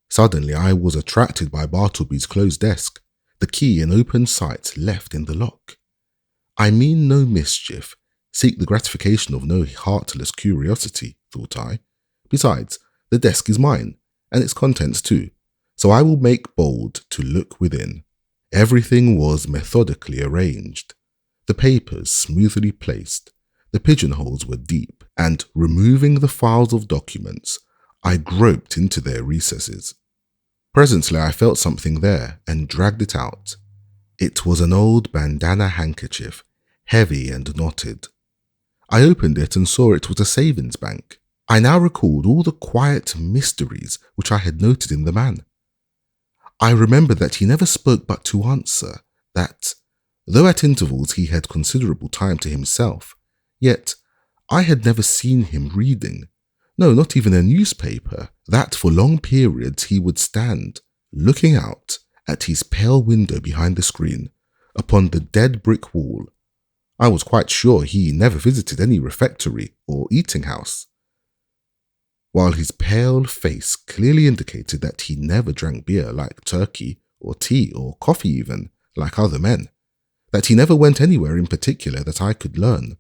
Suddenly I was attracted by Bartleby's closed desk, the key in open sight left in the lock. I mean no mischief, seek the gratification of no heartless curiosity, thought I. Besides, the desk is mine, and its contents too, so I will make bold to look within. Everything was methodically arranged, the papers smoothly placed, the pigeonholes were deep, and removing the files of documents, I groped into their recesses. Presently I felt something there and dragged it out. It was an old bandana handkerchief, heavy and knotted. I opened it and saw it was a savings bank. I now recalled all the quiet mysteries which I had noted in the man. I remembered that he never spoke but to answer, that, though at intervals he had considerable time to himself, yet I had never seen him reading, no, not even a newspaper, that for long periods he would stand, looking out at his pale window behind the screen, upon the dead brick wall. I was quite sure he never visited any refectory or eating house, while his pale face clearly indicated that he never drank beer like turkey, or tea, or coffee even, like other men, that he never went anywhere in particular that I could learn,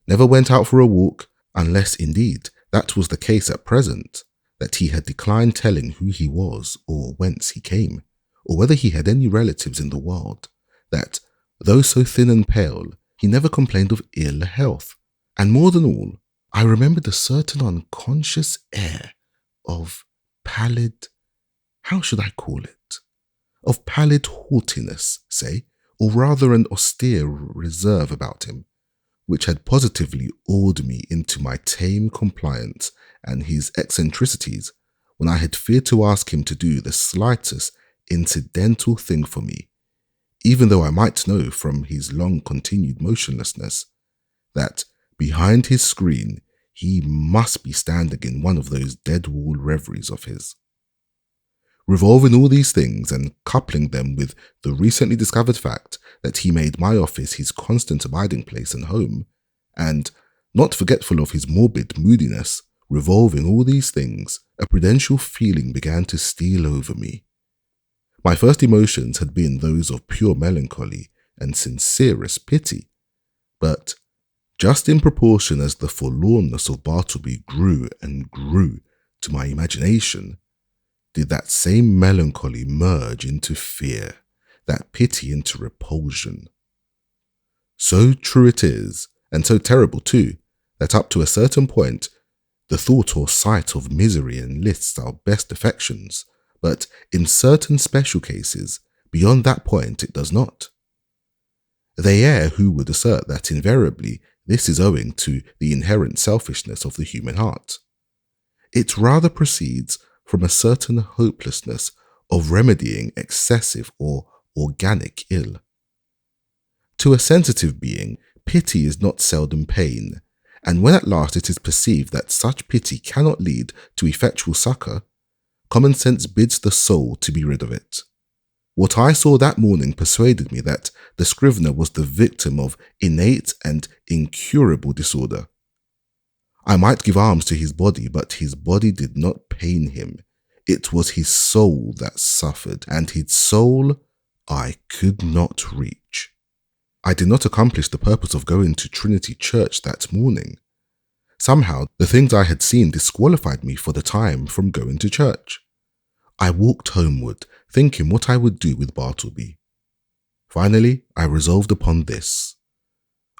never went out for a walk, unless indeed that was the case at present, that he had declined telling who he was or whence he came, or whether he had any relatives in the world, that, though so thin and pale, he never complained of ill health, and more than all, I remembered a certain unconscious air of pallid, how should I call it? Of pallid haughtiness, say, or rather an austere reserve about him, which had positively awed me into my tame compliance and his eccentricities when I had feared to ask him to do the slightest incidental thing for me, even though I might know from his long-continued motionlessness that behind his screen he must be standing in one of those dead-wall reveries of his. Revolving all these things and coupling them with the recently discovered fact that he made my office his constant abiding place and home, and, not forgetful of his morbid moodiness, revolving all these things, a prudential feeling began to steal over me. My first emotions had been those of pure melancholy and sincerest pity, but just in proportion as the forlornness of Bartleby grew and grew to my imagination, did that same melancholy merge into fear, that pity into repulsion. So true it is, and so terrible too, that up to a certain point, the thought or sight of misery enlists our best affections, but in certain special cases, beyond that point it does not. They err who would assert that invariably this is owing to the inherent selfishness of the human heart. It rather proceeds from a certain hopelessness of remedying excessive or organic ill. To a sensitive being, pity is not seldom pain, and when at last it is perceived that such pity cannot lead to effectual succour, common sense bids the soul to be rid of it. What I saw that morning persuaded me that the scrivener was the victim of innate and incurable disorder. I might give alms to his body, but his body did not pain him. It was his soul that suffered, and his soul I could not reach. I did not accomplish the purpose of going to Trinity Church that morning. Somehow, the things I had seen disqualified me for the time from going to church. I walked homeward, thinking what I would do with Bartleby. Finally, I resolved upon this.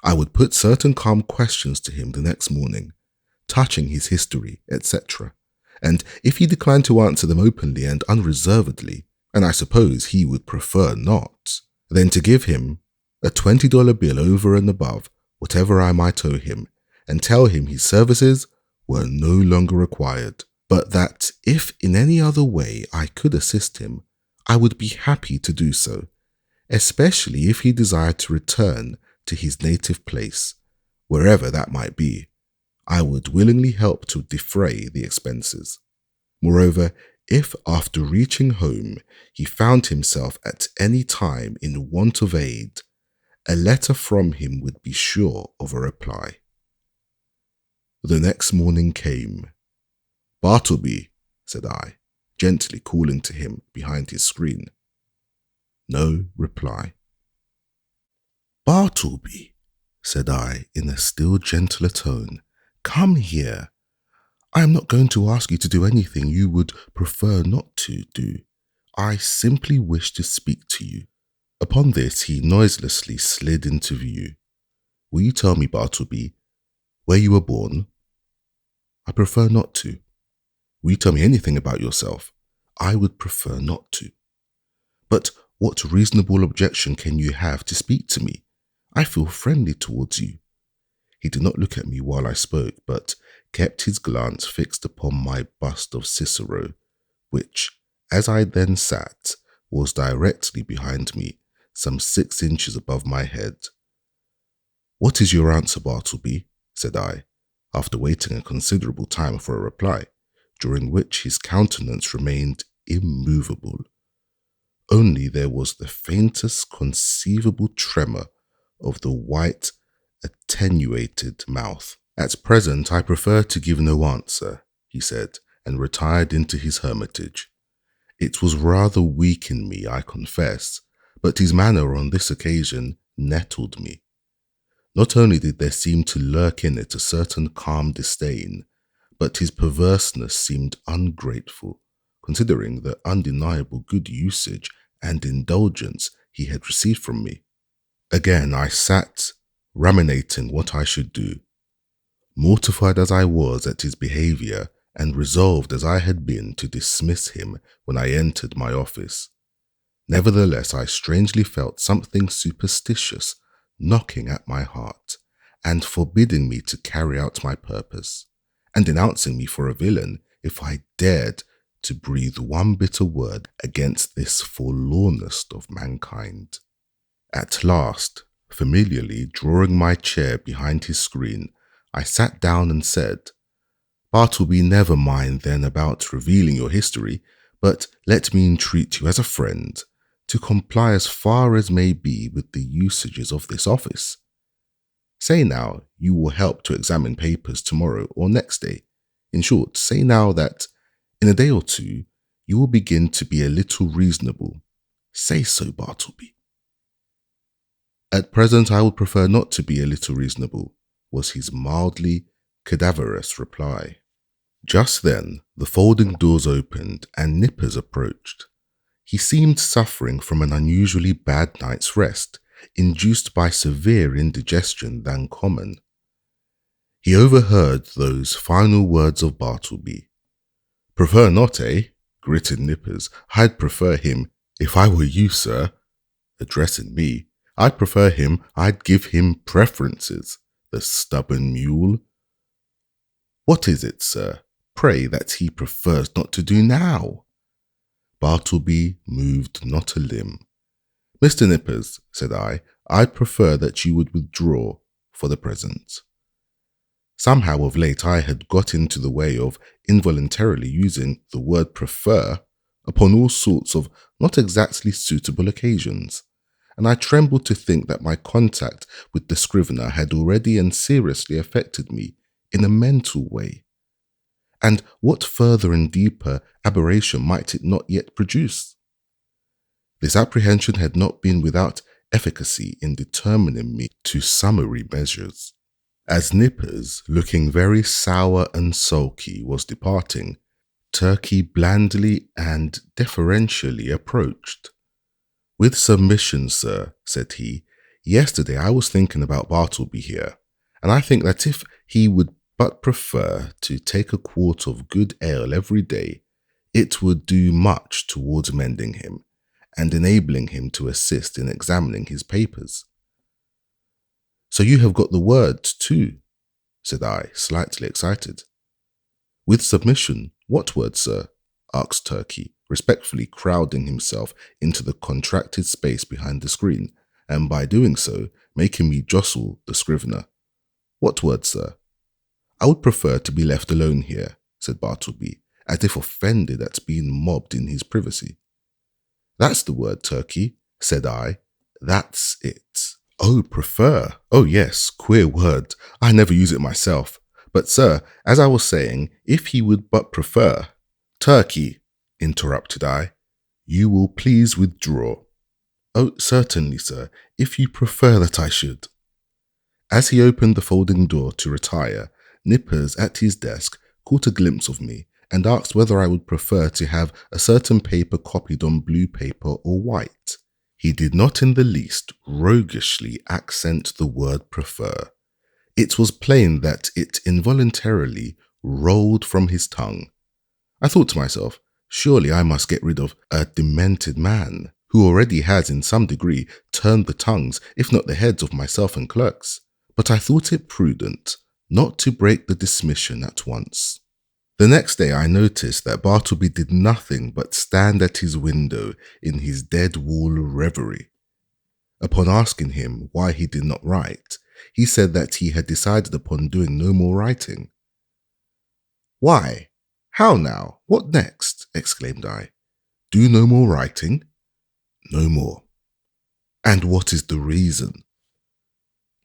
I would put certain calm questions to him the next morning, touching his history, etc., and if he declined to answer them openly and unreservedly, and I suppose he would prefer not, then to give him a $20 bill over and above whatever I might owe him, and tell him his services were no longer required, but that if in any other way I could assist him, I would be happy to do so, especially if he desired to return to his native place, wherever that might be. I would willingly help to defray the expenses. Moreover, if after reaching home he found himself at any time in want of aid, a letter from him would be sure of a reply. The next morning came. "Bartleby," said I, gently calling to him behind his screen. No reply. "Bartleby," said I in a still gentler tone, "come here. I am not going to ask you to do anything you would prefer not to do. I simply wish to speak to you." Upon this, he noiselessly slid into view. "Will you tell me, Bartleby, where you were born?" "I prefer not to." "Will you tell me anything about yourself?" "I would prefer not to." "But what reasonable objection can you have to speak to me? I feel friendly towards you." He did not look at me while I spoke, but kept his glance fixed upon my bust of Cicero, which, as I then sat, was directly behind me, some 6 inches above my head. "What is your answer, Bartleby?" said I, after waiting a considerable time for a reply, during which his countenance remained immovable. Only there was the faintest conceivable tremor of the white, attenuated mouth. "At present, I prefer to give no answer," he said, and retired into his hermitage. It was rather weak in me, I confess, but his manner on this occasion nettled me. Not only did there seem to lurk in it a certain calm disdain, but his perverseness seemed ungrateful, considering the undeniable good usage and indulgence he had received from me. Again I sat, ruminating what I should do. Mortified as I was at his behaviour, and resolved as I had been to dismiss him when I entered my office, nevertheless I strangely felt something superstitious knocking at my heart, and forbidding me to carry out my purpose, and denouncing me for a villain if I dared to breathe one bitter word against this forlornest of mankind. At last, familiarly drawing my chair behind his screen, I sat down and said, "Bartleby, never mind then about revealing your history, but let me entreat you as a friend to comply as far as may be with the usages of this office. Say now you will help to examine papers tomorrow or next day. In short, say now that in a day or two you will begin to be a little reasonable. Say so, Bartleby." "At present I would prefer not to be a little reasonable," was his mildly cadaverous reply. Just then the folding doors opened and Nippers approached. He seemed suffering from an unusually bad night's rest, induced by severe indigestion than common. He overheard those final words of Bartleby. "Prefer not, eh?" gritted Nippers. "I'd prefer him, if I were you, sir." Addressing me, "I'd prefer him, I'd give him preferences, the stubborn mule." "What is it, sir, pray, that he prefers not to do now?" Bartleby moved not a limb. Mr. Nippers, said I'd prefer that you would withdraw for the present. Somehow of late I had got into the way of involuntarily using the word prefer upon all sorts of not exactly suitable occasions, and I trembled to think that my contact with the scrivener had already and seriously affected me in a mental way. And what further and deeper aberration might it not yet produce? This apprehension had not been without efficacy in determining me to summary measures. As Nippers, looking very sour and sulky, was departing, Turkey blandly and deferentially approached. "With submission, sir," said he, "yesterday I was thinking about Bartleby here, and I think that if he would but prefer to take a quart of good ale every day, it would do much towards mending him, and enabling him to assist in examining his papers." "So you have got the word too?" said I, slightly excited. "With submission, what word, sir?" asked Turkey, respectfully crowding himself into the contracted space behind the screen, and by doing so, making me jostle the scrivener. "What word, sir?" "I would prefer to be left alone here," said Bartleby, as if offended at being mobbed in his privacy. "That's the word, Turkey," said I. "That's it. Oh, prefer. Oh yes, queer word. I never use it myself. But sir, as I was saying, if he would but prefer—" "Turkey," interrupted I, "you will please withdraw." "Oh, certainly, sir, if you prefer that I should." As he opened the folding door to retire, Nippers at his desk caught a glimpse of me and asked whether I would prefer to have a certain paper copied on blue paper or white. He did not in the least roguishly accent the word prefer. It was plain that it involuntarily rolled from his tongue. I thought to myself, surely I must get rid of a demented man who already has in some degree turned the tongues, if not the heads, of myself and clerks. But I thought it prudent not to break the dismission at once. The next day I noticed that Bartleby did nothing but stand at his window in his dead-wall reverie. Upon asking him why he did not write, he said that he had decided upon doing no more writing. "Why? How now? What next?" exclaimed I. "Do no more writing?" "No more." "And what is the reason?"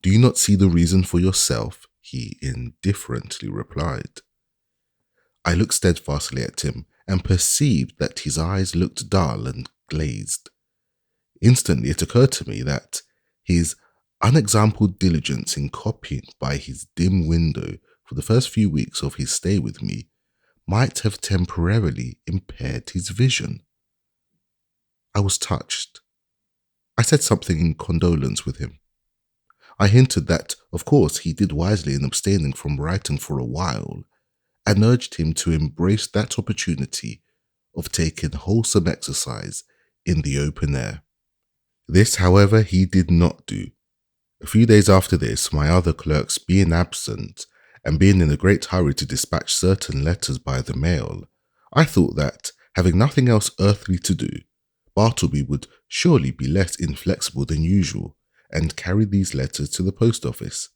"Do you not see the reason for yourself?" he indifferently replied. I looked steadfastly at him and perceived that his eyes looked dull and glazed. Instantly it occurred to me that his unexampled diligence in copying by his dim window for the first few weeks of his stay with me might have temporarily impaired his vision. I was touched. I said something in condolence with him. I hinted that, of course, he did wisely in abstaining from writing for a while, and urged him to embrace that opportunity of taking wholesome exercise in the open air. This, however, he did not do. A few days after this, my other clerks being absent, and being in a great hurry to dispatch certain letters by the mail, I thought that, having nothing else earthly to do, Bartleby would surely be less inflexible than usual, and carry these letters to the post office.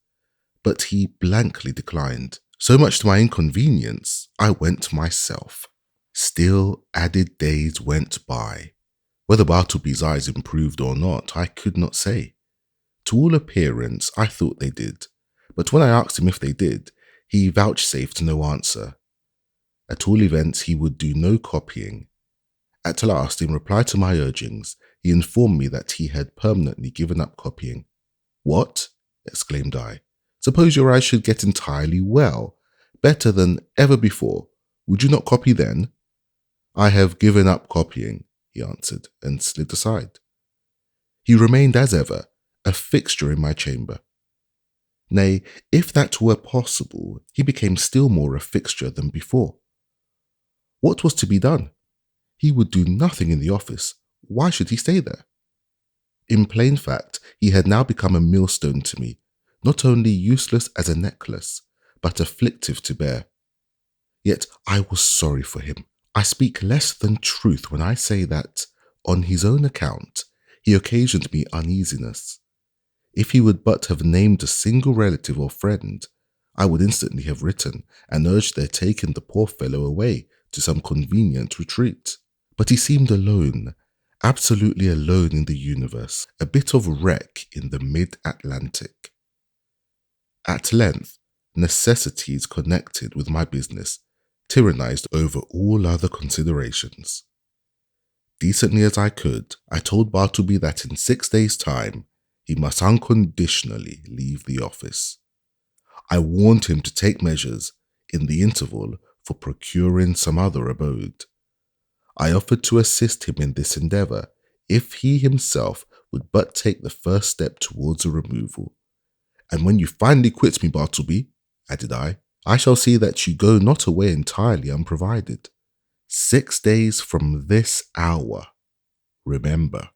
But he blankly declined. So much to my inconvenience, I went myself. Still added days went by. Whether Bartleby's eyes improved or not, I could not say. To all appearance, I thought they did, but when I asked him if they did, he vouchsafed no answer. At all events, he would do no copying. At last, in reply to my urgings, he informed me that he had permanently given up copying. "What?" exclaimed I. "Suppose your eyes should get entirely well, better than ever before. Would you not copy then?" "I have given up copying," he answered, and slid aside. He remained as ever, a fixture in my chamber. Nay, if that were possible, he became still more a fixture than before. What was to be done? He would do nothing in the office. Why should he stay there? In plain fact, he had now become a millstone to me, not only useless as a necklace, but afflictive to bear. Yet I was sorry for him. I speak less than truth when I say that, on his own account, he occasioned me uneasiness. If he would but have named a single relative or friend, I would instantly have written and urged their taking the poor fellow away to some convenient retreat. But he seemed alone, absolutely alone in the universe, a bit of wreck in the mid-Atlantic. At length, necessities connected with my business tyrannized over all other considerations. Decently as I could, I told Bartleby that in 6 days' time, he must unconditionally leave the office. I warned him to take measures, in the interval, for procuring some other abode. I offered to assist him in this endeavour if he himself would but take the first step towards a removal. And when you finally quit me, Bartleby, added I shall see that you go not away entirely unprovided. 6 days from this hour, remember.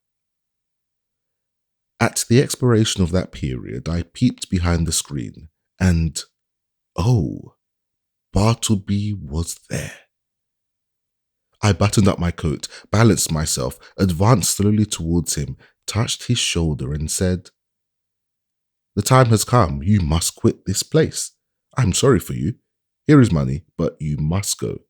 At the expiration of that period, I peeped behind the screen, and, oh, Bartleby was there. I buttoned up my coat, balanced myself, advanced slowly towards him, touched his shoulder, and said, "The time has come. You must quit this place. I'm sorry for you. Here is money, but you must go."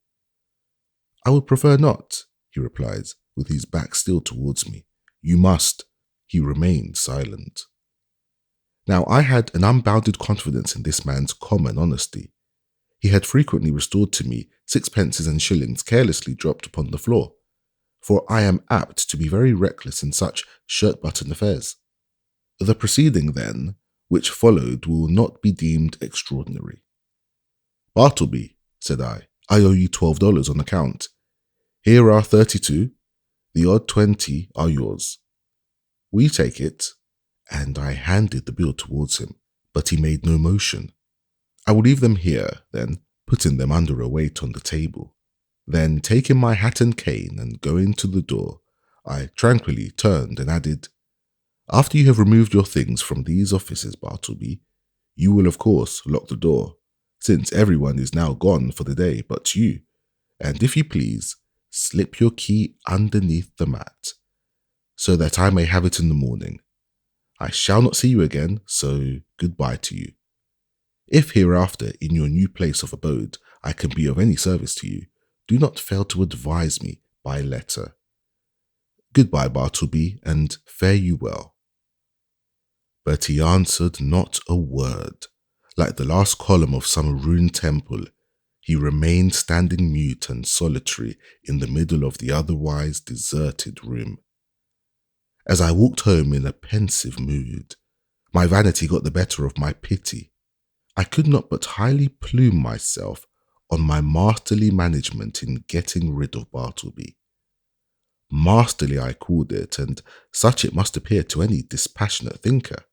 "I would prefer not," he replied, with his back still towards me. "You must." He remained silent. Now I had an unbounded confidence in this man's common honesty. He had frequently restored to me sixpences and shillings carelessly dropped upon the floor, for I am apt to be very reckless in such shirt-button affairs. The proceeding, then, which followed will not be deemed extraordinary. "Bartleby," said I owe you $12 on account. Here are 32. The odd 20 are yours. Will you take it?" And I handed the bill towards him, but he made no motion. "I will leave them here, then," putting them under a weight on the table. Then, taking my hat and cane and going to the door, I tranquilly turned and added, "After you have removed your things from these offices, Bartleby, you will of course lock the door, since everyone is now gone for the day but you, and if you please, slip your key underneath the mat, so that I may have it in the morning. I shall not see you again, so goodbye to you. If hereafter, in your new place of abode, I can be of any service to you, do not fail to advise me by letter. Goodbye, Bartleby, and fare you well." But he answered not a word. Like the last column of some ruined temple, he remained standing mute and solitary in the middle of the otherwise deserted room. As I walked home in a pensive mood, my vanity got the better of my pity. I could not but highly plume myself on my masterly management in getting rid of Bartleby. Masterly I called it, and such it must appear to any dispassionate thinker.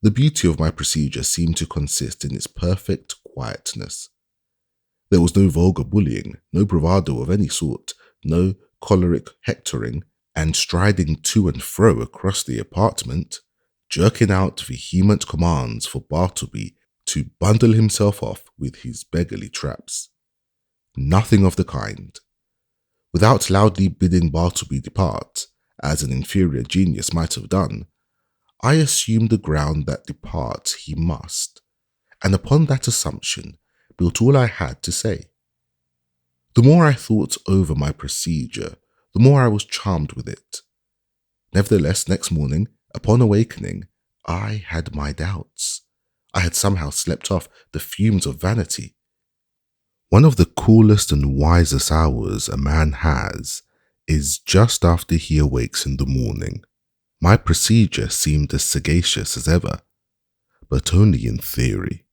The beauty of my procedure seemed to consist in its perfect quietness. There was no vulgar bullying, no bravado of any sort, no choleric hectoring, and striding to and fro across the apartment, jerking out vehement commands for Bartleby to bundle himself off with his beggarly traps. Nothing of the kind. Without loudly bidding Bartleby depart, as an inferior genius might have done, I assumed the ground that depart he must, and upon that assumption built all I had to say. The more I thought over my procedure, the more I was charmed with it. Nevertheless, next morning, upon awakening, I had my doubts. I had somehow slept off the fumes of vanity. One of the coolest and wisest hours a man has is just after he awakes in the morning. My procedure seemed as sagacious as ever, but only in theory.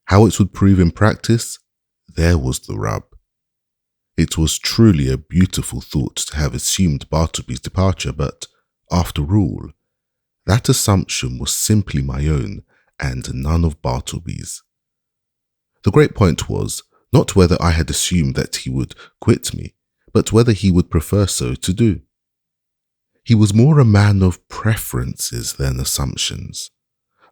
How it would prove in practice, there was the rub. It was truly a beautiful thought to have assumed Bartleby's departure, but, after all, that assumption was simply my own and none of Bartleby's. The great point was not whether I had assumed that he would quit me, but whether he would prefer so to do. He was more a man of preferences than assumptions.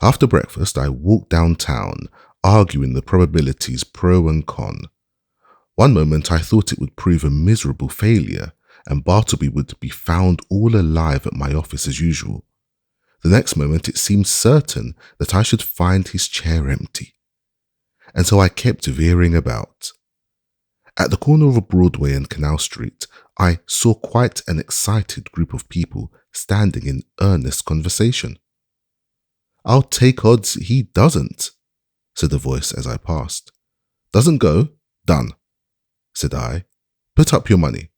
After breakfast, I walked downtown, arguing the probabilities pro and con. One moment I thought it would prove a miserable failure and Bartleby would be found all alive at my office as usual. The next moment it seemed certain that I should find his chair empty. And so I kept veering about. At the corner of Broadway and Canal Street, I saw quite an excited group of people standing in earnest conversation. "I'll take odds he doesn't," said a voice as I passed. "Doesn't go? Done," said I. "Put up your money."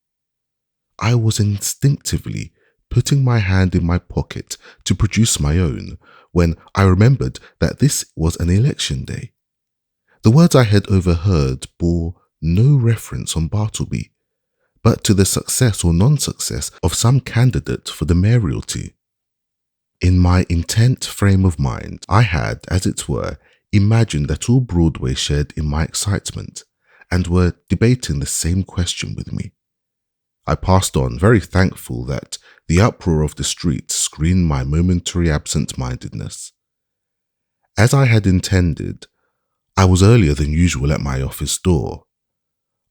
I was instinctively putting my hand in my pocket to produce my own when I remembered that this was an election day. The words I had overheard bore no reference on Bartleby, but to the success or non-success of some candidate for the mayoralty. In my intent frame of mind, I had, as it were, imagined that all Broadway shared in my excitement and were debating the same question with me. I passed on, very thankful that the uproar of the street screened my momentary absent-mindedness. As I had intended, I was earlier than usual at my office door.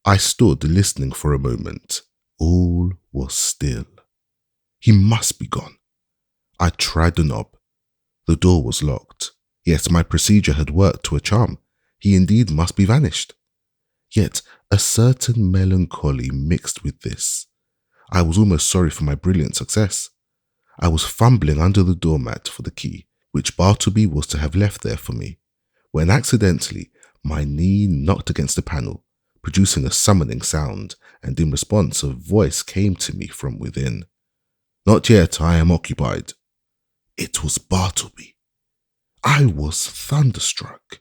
I stood listening for a moment. All was still. He must be gone. I tried the knob. The door was locked. Yes, my procedure had worked to a charm. He indeed must be vanished. Yet a certain melancholy mixed with this. I was almost sorry for my brilliant success. I was fumbling under the doormat for the key, which Bartleby was to have left there for me, when accidentally my knee knocked against the panel, producing a summoning sound, and in response a voice came to me from within. "Not yet, I am occupied." It was Bartleby. I was thunderstruck.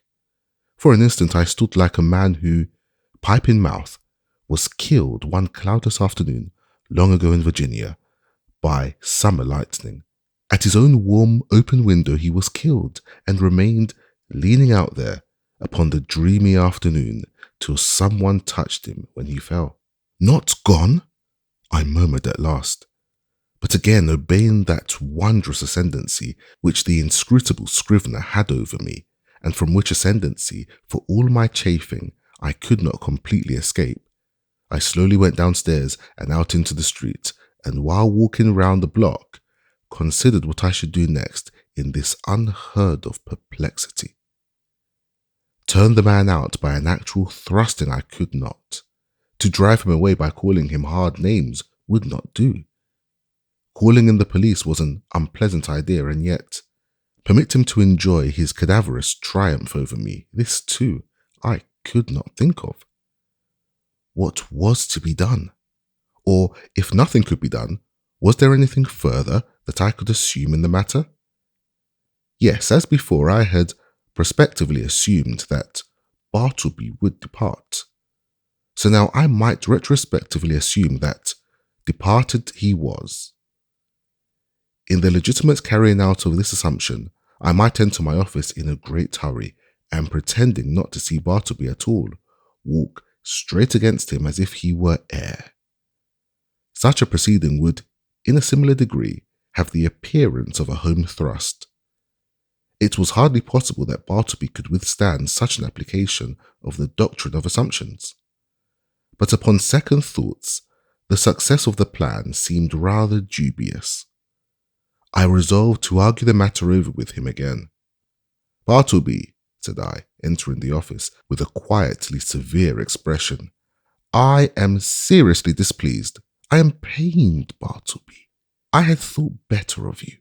For an instant I stood like a man who, pipe in mouth, was killed one cloudless afternoon long ago in Virginia by summer lightning. At his own warm open window he was killed and remained leaning out there upon the dreamy afternoon till someone touched him when he fell. "Not gone?" I murmured at last. But again, obeying that wondrous ascendancy which the inscrutable scrivener had over me, and from which ascendancy, for all my chafing, I could not completely escape, I slowly went downstairs and out into the street, and while walking round the block, considered what I should do next in this unheard of perplexity. Turn the man out by an actual thrusting I could not. To drive him away by calling him hard names would not do. Calling in the police was an unpleasant idea, and yet, permit him to enjoy his cadaverous triumph over me, this too I could not think of. What was to be done? Or, if nothing could be done, was there anything further that I could assume in the matter? Yes, as before, I had prospectively assumed that Bartleby would depart. So now I might retrospectively assume that departed he was. In the legitimate carrying out of this assumption, I might enter my office in a great hurry and, pretending not to see Bartleby at all, walk straight against him as if he were air. Such a proceeding would, in a similar degree, have the appearance of a home thrust. It was hardly possible that Bartleby could withstand such an application of the doctrine of assumptions. But upon second thoughts, the success of the plan seemed rather dubious. I resolved to argue the matter over with him again. "Bartleby," said I, entering the office with a quietly severe expression, "I am seriously displeased. I am pained, Bartleby. I had thought better of you.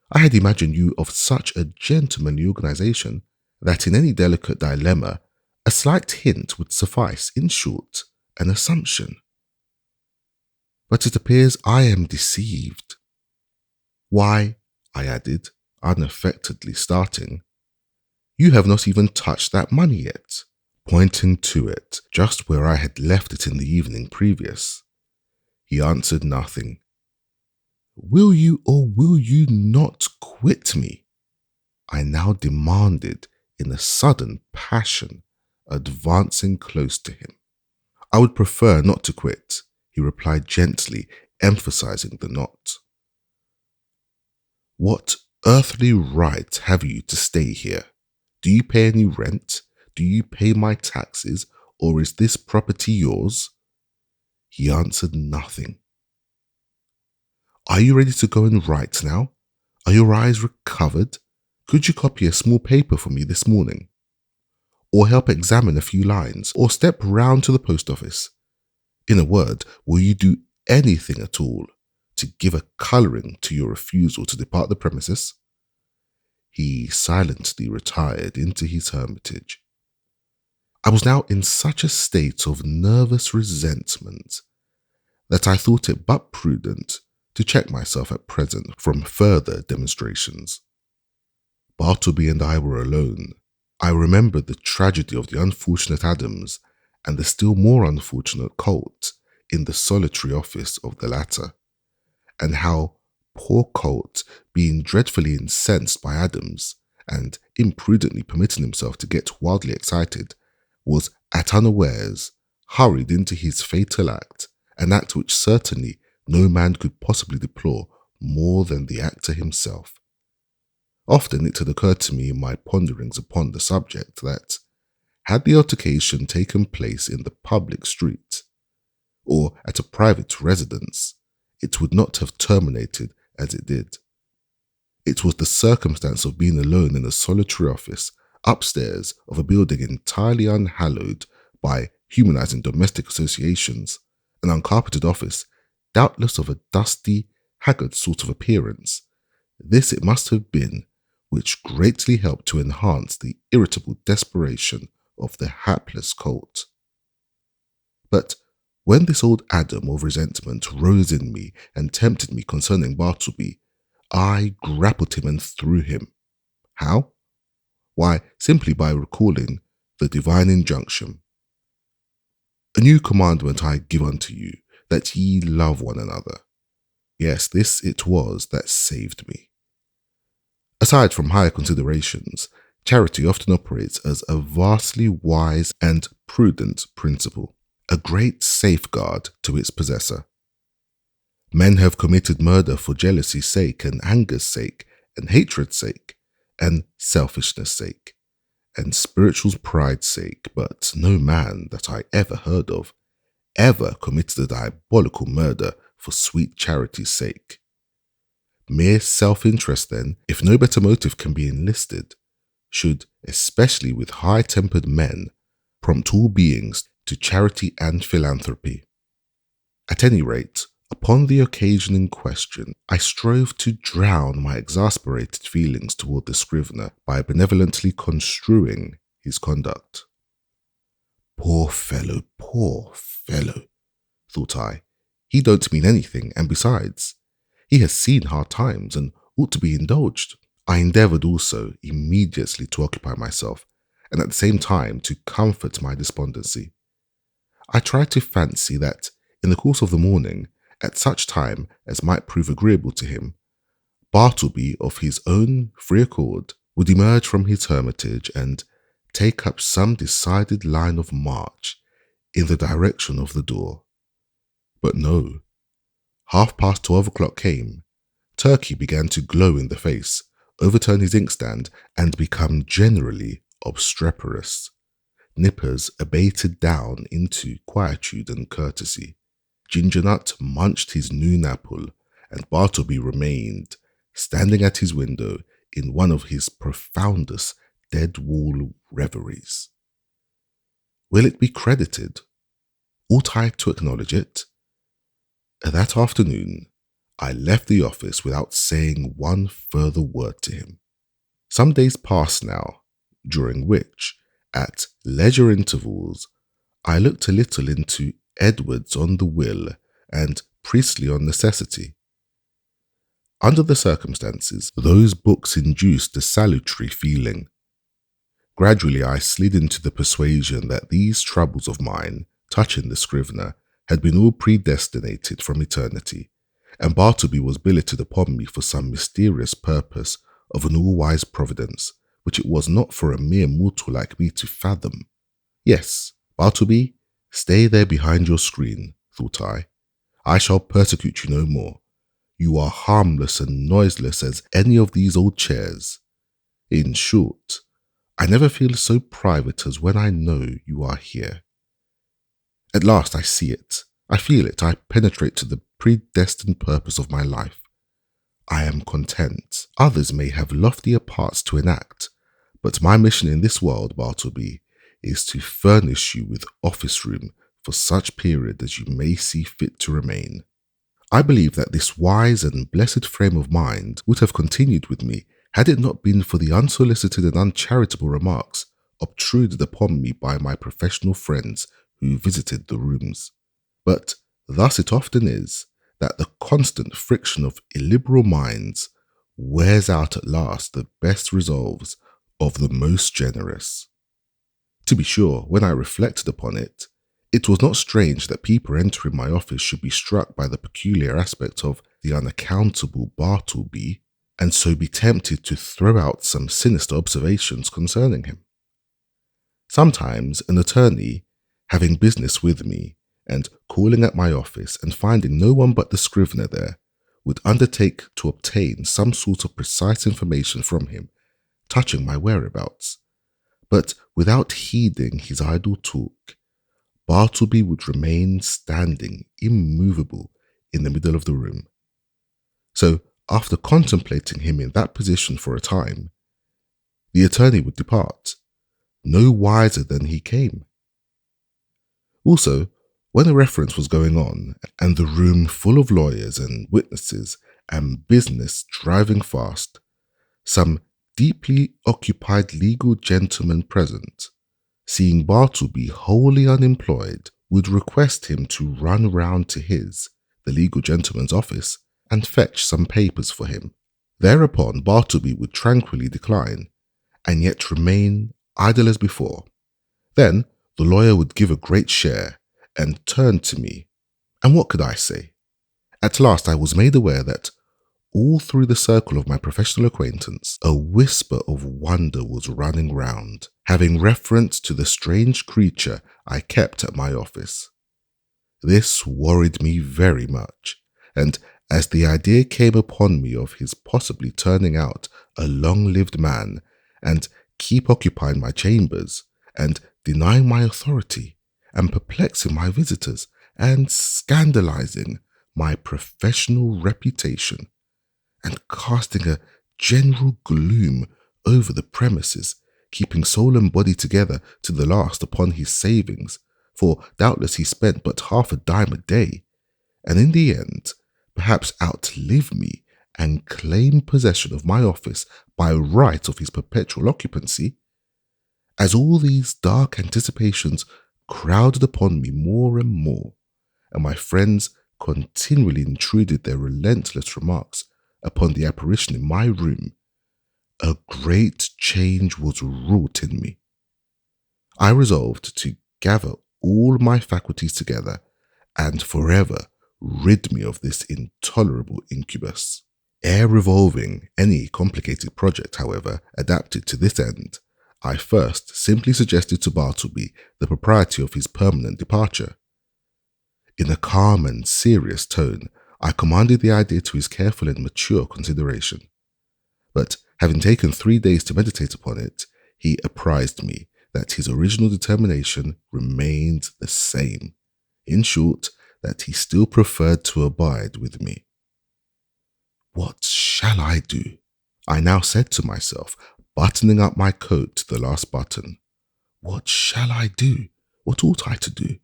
I had imagined you of such a gentlemanly organization that in any delicate dilemma, a slight hint would suffice, in short, an assumption. But it appears I am deceived. Why," I added, unaffectedly starting, "you have not even touched that money yet," pointing to it, just where I had left it in the evening previous. He answered nothing. "Will you or will you not quit me?" I now demanded in a sudden passion, advancing close to him. "I would prefer not to quit," he replied gently, emphasizing the not. "What earthly right have you to stay here? Do you pay any rent? Do you pay my taxes? or is this property yours?" He answered nothing. "Are you ready to go and write now? Are your eyes recovered? Could you copy a small paper for me this morning? Or help examine a few lines? Or step round to the post office? In a word, will you do anything at all to give a colouring to your refusal to depart the premises?" He silently retired into his hermitage. I was now in such a state of nervous resentment that I thought it but prudent to check myself at present from further demonstrations. Bartleby and I were alone. I remembered the tragedy of the unfortunate Adams and the still more unfortunate Colt in the solitary office of the latter, and how poor Colt, being dreadfully incensed by Adams and imprudently permitting himself to get wildly excited, was at unawares hurried into his fatal act, an act which certainly no man could possibly deplore more than the actor himself. Often it had occurred to me in my ponderings upon the subject that, had the altercation taken place in the public street, or at a private residence, it would not have terminated as it did. It was the circumstance of being alone in a solitary office, upstairs of a building entirely unhallowed by humanizing domestic associations, an uncarpeted office, doubtless of a dusty, haggard sort of appearance. This it must have been which greatly helped to enhance the irritable desperation of the hapless Colt. But when this old Adam of resentment rose in me and tempted me concerning Bartleby, I grappled him and threw him. How? Why, simply by recalling the divine injunction. "A new commandment I give unto you, that ye love one another." Yes, this it was that saved me. Aside from higher considerations, charity often operates as a vastly wise and prudent principle, a great safeguard to its possessor. Men have committed murder for jealousy's sake and anger's sake and hatred's sake and selfishness' sake and spiritual pride's sake, but no man that I ever heard of ever committed a diabolical murder for sweet charity's sake. Mere self-interest, then, if no better motive can be enlisted, should, especially with high-tempered men, prompt all beings to charity and philanthropy. At any rate, upon the occasion in question, I strove to drown my exasperated feelings toward the scrivener by benevolently construing his conduct. Poor fellow, thought I. He don't mean anything, and besides, he has seen hard times and ought to be indulged. I endeavoured also immediately to occupy myself, and at the same time to comfort my despondency. I tried to fancy that, in the course of the morning, at such time as might prove agreeable to him, Bartleby, of his own free accord, would emerge from his hermitage and take up some decided line of march in the direction of the door. But no. 12:30 o'clock came. Turkey began to glow in the face, overturn his inkstand, and become generally obstreperous. Nippers abated down into quietude and courtesy. Gingernut munched his noon apple, and Bartleby remained, standing at his window in one of his profoundest dead-wall reveries. Will it be credited? Ought I to acknowledge it? That afternoon, I left the office without saying one further word to him. Some days passed now, during which, at leisure intervals, I looked a little into Edwards on the Will and Priestley on Necessity. Under the circumstances, those books induced a salutary feeling. Gradually I slid into the persuasion that these troubles of mine, touching the scrivener, had been all predestinated from eternity, and Bartleby was billeted upon me for some mysterious purpose of an all-wise providence, which it was not for a mere mortal like me to fathom. Yes, Bartleby, stay there behind your screen, thought I. I shall persecute you no more. You are harmless and noiseless as any of these old chairs. In short, I never feel so private as when I know you are here. At last I see it. I feel it. I penetrate to the predestined purpose of my life. I am content. Others may have loftier parts to enact, but my mission in this world, Bartleby, is to furnish you with office room for such period as you may see fit to remain. I believe that this wise and blessed frame of mind would have continued with me had it not been for the unsolicited and uncharitable remarks obtruded upon me by my professional friends who visited the rooms. But thus it often is that the constant friction of illiberal minds wears out at last the best resolves of the most generous. To be sure, when I reflected upon it, it was not strange that people entering my office should be struck by the peculiar aspect of the unaccountable Bartleby, and so be tempted to throw out some sinister observations concerning him. Sometimes an attorney, having business with me, and calling at my office and finding no one but the scrivener there, would undertake to obtain some sort of precise information from him touching my whereabouts. But without heeding his idle talk, Bartleby would remain standing immovable in the middle of the room. So, after contemplating him in that position for a time, the attorney would depart, no wiser than he came. Also, when a reference was going on, and the room full of lawyers and witnesses and business driving fast, some deeply occupied legal gentleman present, seeing Bartleby wholly unemployed, would request him to run round to the legal gentleman's office, and fetch some papers for him. Thereupon Bartleby would tranquilly decline, and yet remain idle as before. Then the lawyer would give a great share, and turn to me, and what could I say? At last I was made aware that all through the circle of my professional acquaintance, a whisper of wonder was running round, having reference to the strange creature I kept at my office. This worried me very much, and as the idea came upon me of his possibly turning out a long-lived man, and keep occupying my chambers, and denying my authority, and perplexing my visitors, and scandalizing my professional reputation, and casting a general gloom over the premises, keeping soul and body together to the last upon his savings, for doubtless he spent but half a dime a day, and in the end perhaps outlive me and claim possession of my office by right of his perpetual occupancy. As all these dark anticipations crowded upon me more and more, and my friends continually intruded their relentless remarks upon the apparition in my room, a great change was wrought in me. I resolved to gather all my faculties together and forever rid me of this intolerable incubus. Ere revolving any complicated project, however, adapted to this end, I first simply suggested to Bartleby the propriety of his permanent departure. In a calm and serious tone, I commanded the idea to his careful and mature consideration. But having taken 3 days to meditate upon it, he apprised me that his original determination remained the same. In short, that he still preferred to abide with me. What shall I do? I now said to myself, buttoning up my coat to the last button. What shall I do? What ought I to do?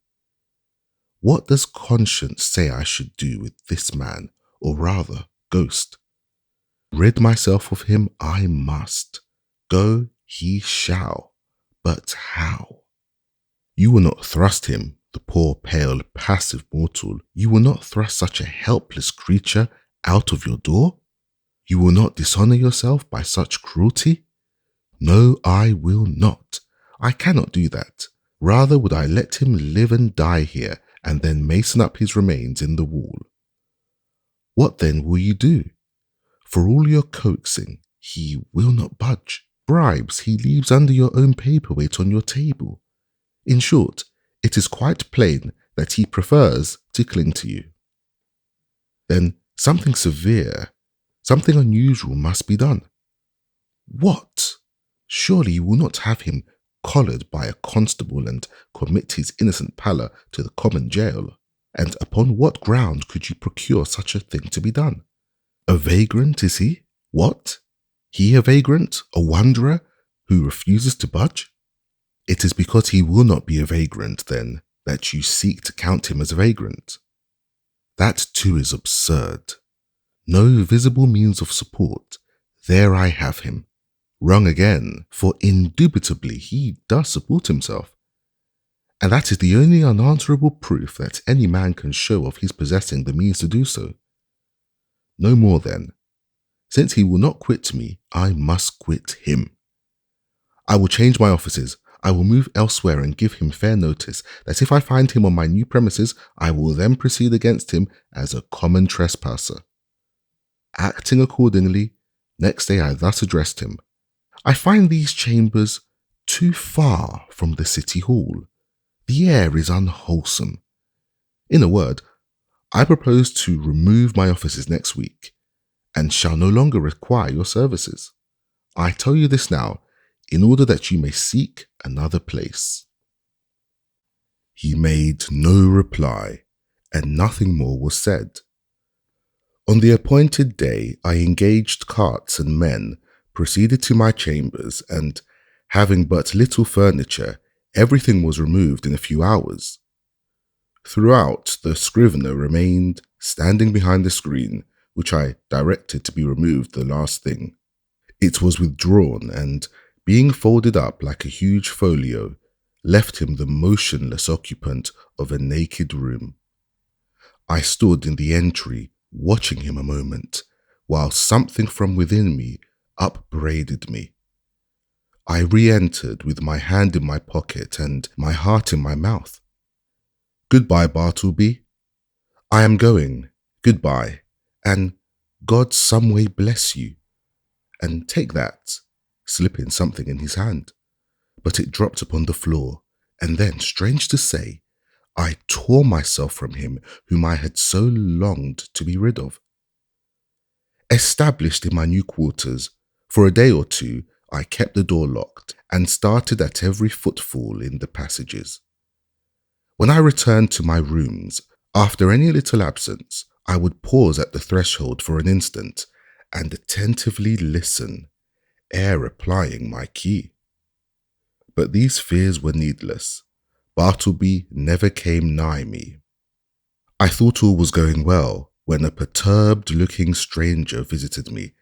What does conscience say I should do with this man, or rather, ghost? Rid myself of him I must. Go he shall. But how? You will not thrust him, the poor, pale, passive mortal, you will not thrust such a helpless creature out of your door? You will not dishonour yourself by such cruelty? No, I will not. I cannot do that. Rather would I let him live and die here, and then mason up his remains in the wall. What then will you do? For all your coaxing, he will not budge. Bribes he leaves under your own paperweight on your table. In short, it is quite plain that he prefers tickling to you. Then something severe, something unusual must be done. What? Surely you will not have him collared by a constable and commit his innocent pallor to the common jail? And upon what ground could you procure such a thing to be done? A vagrant, is he? What? He a vagrant, a wanderer, who refuses to budge? It is because he will not be a vagrant, then, that you seek to count him as a vagrant. That too is absurd. No visible means of support. There I have him. Wrong again, for indubitably he does support himself. And that is the only unanswerable proof that any man can show of his possessing the means to do so. No more then. Since he will not quit me, I must quit him. I will change my offices. I will move elsewhere and give him fair notice that if I find him on my new premises, I will then proceed against him as a common trespasser. Acting accordingly, next day I thus addressed him. I find these chambers too far from the city hall. The air is unwholesome. In a word, I propose to remove my offices next week, and shall no longer require your services. I tell you this now, in order that you may seek another place. He made no reply, and nothing more was said. On the appointed day, I engaged carts and men, proceeded to my chambers, and, having but little furniture, everything was removed in a few hours. Throughout, the scrivener remained standing behind the screen, which I directed to be removed the last thing. It was withdrawn and, being folded up like a huge folio, left him the motionless occupant of a naked room. I stood in the entry, watching him a moment, while something from within me upbraided me. I re-entered with my hand in my pocket and my heart in my mouth. Goodbye, Bartleby. I am going. Goodbye, and God some way bless you. And take that, slipping something in his hand. But it dropped upon the floor, and then, strange to say, I tore myself from him whom I had so longed to be rid of. Established in my new quarters, for a day or two I kept the door locked and started at every footfall in the passages. When I returned to my rooms, after any little absence, I would pause at the threshold for an instant and attentively listen, ere replying my key. But these fears were needless. Bartleby never came nigh me. I thought all was going well when a perturbed-looking stranger visited me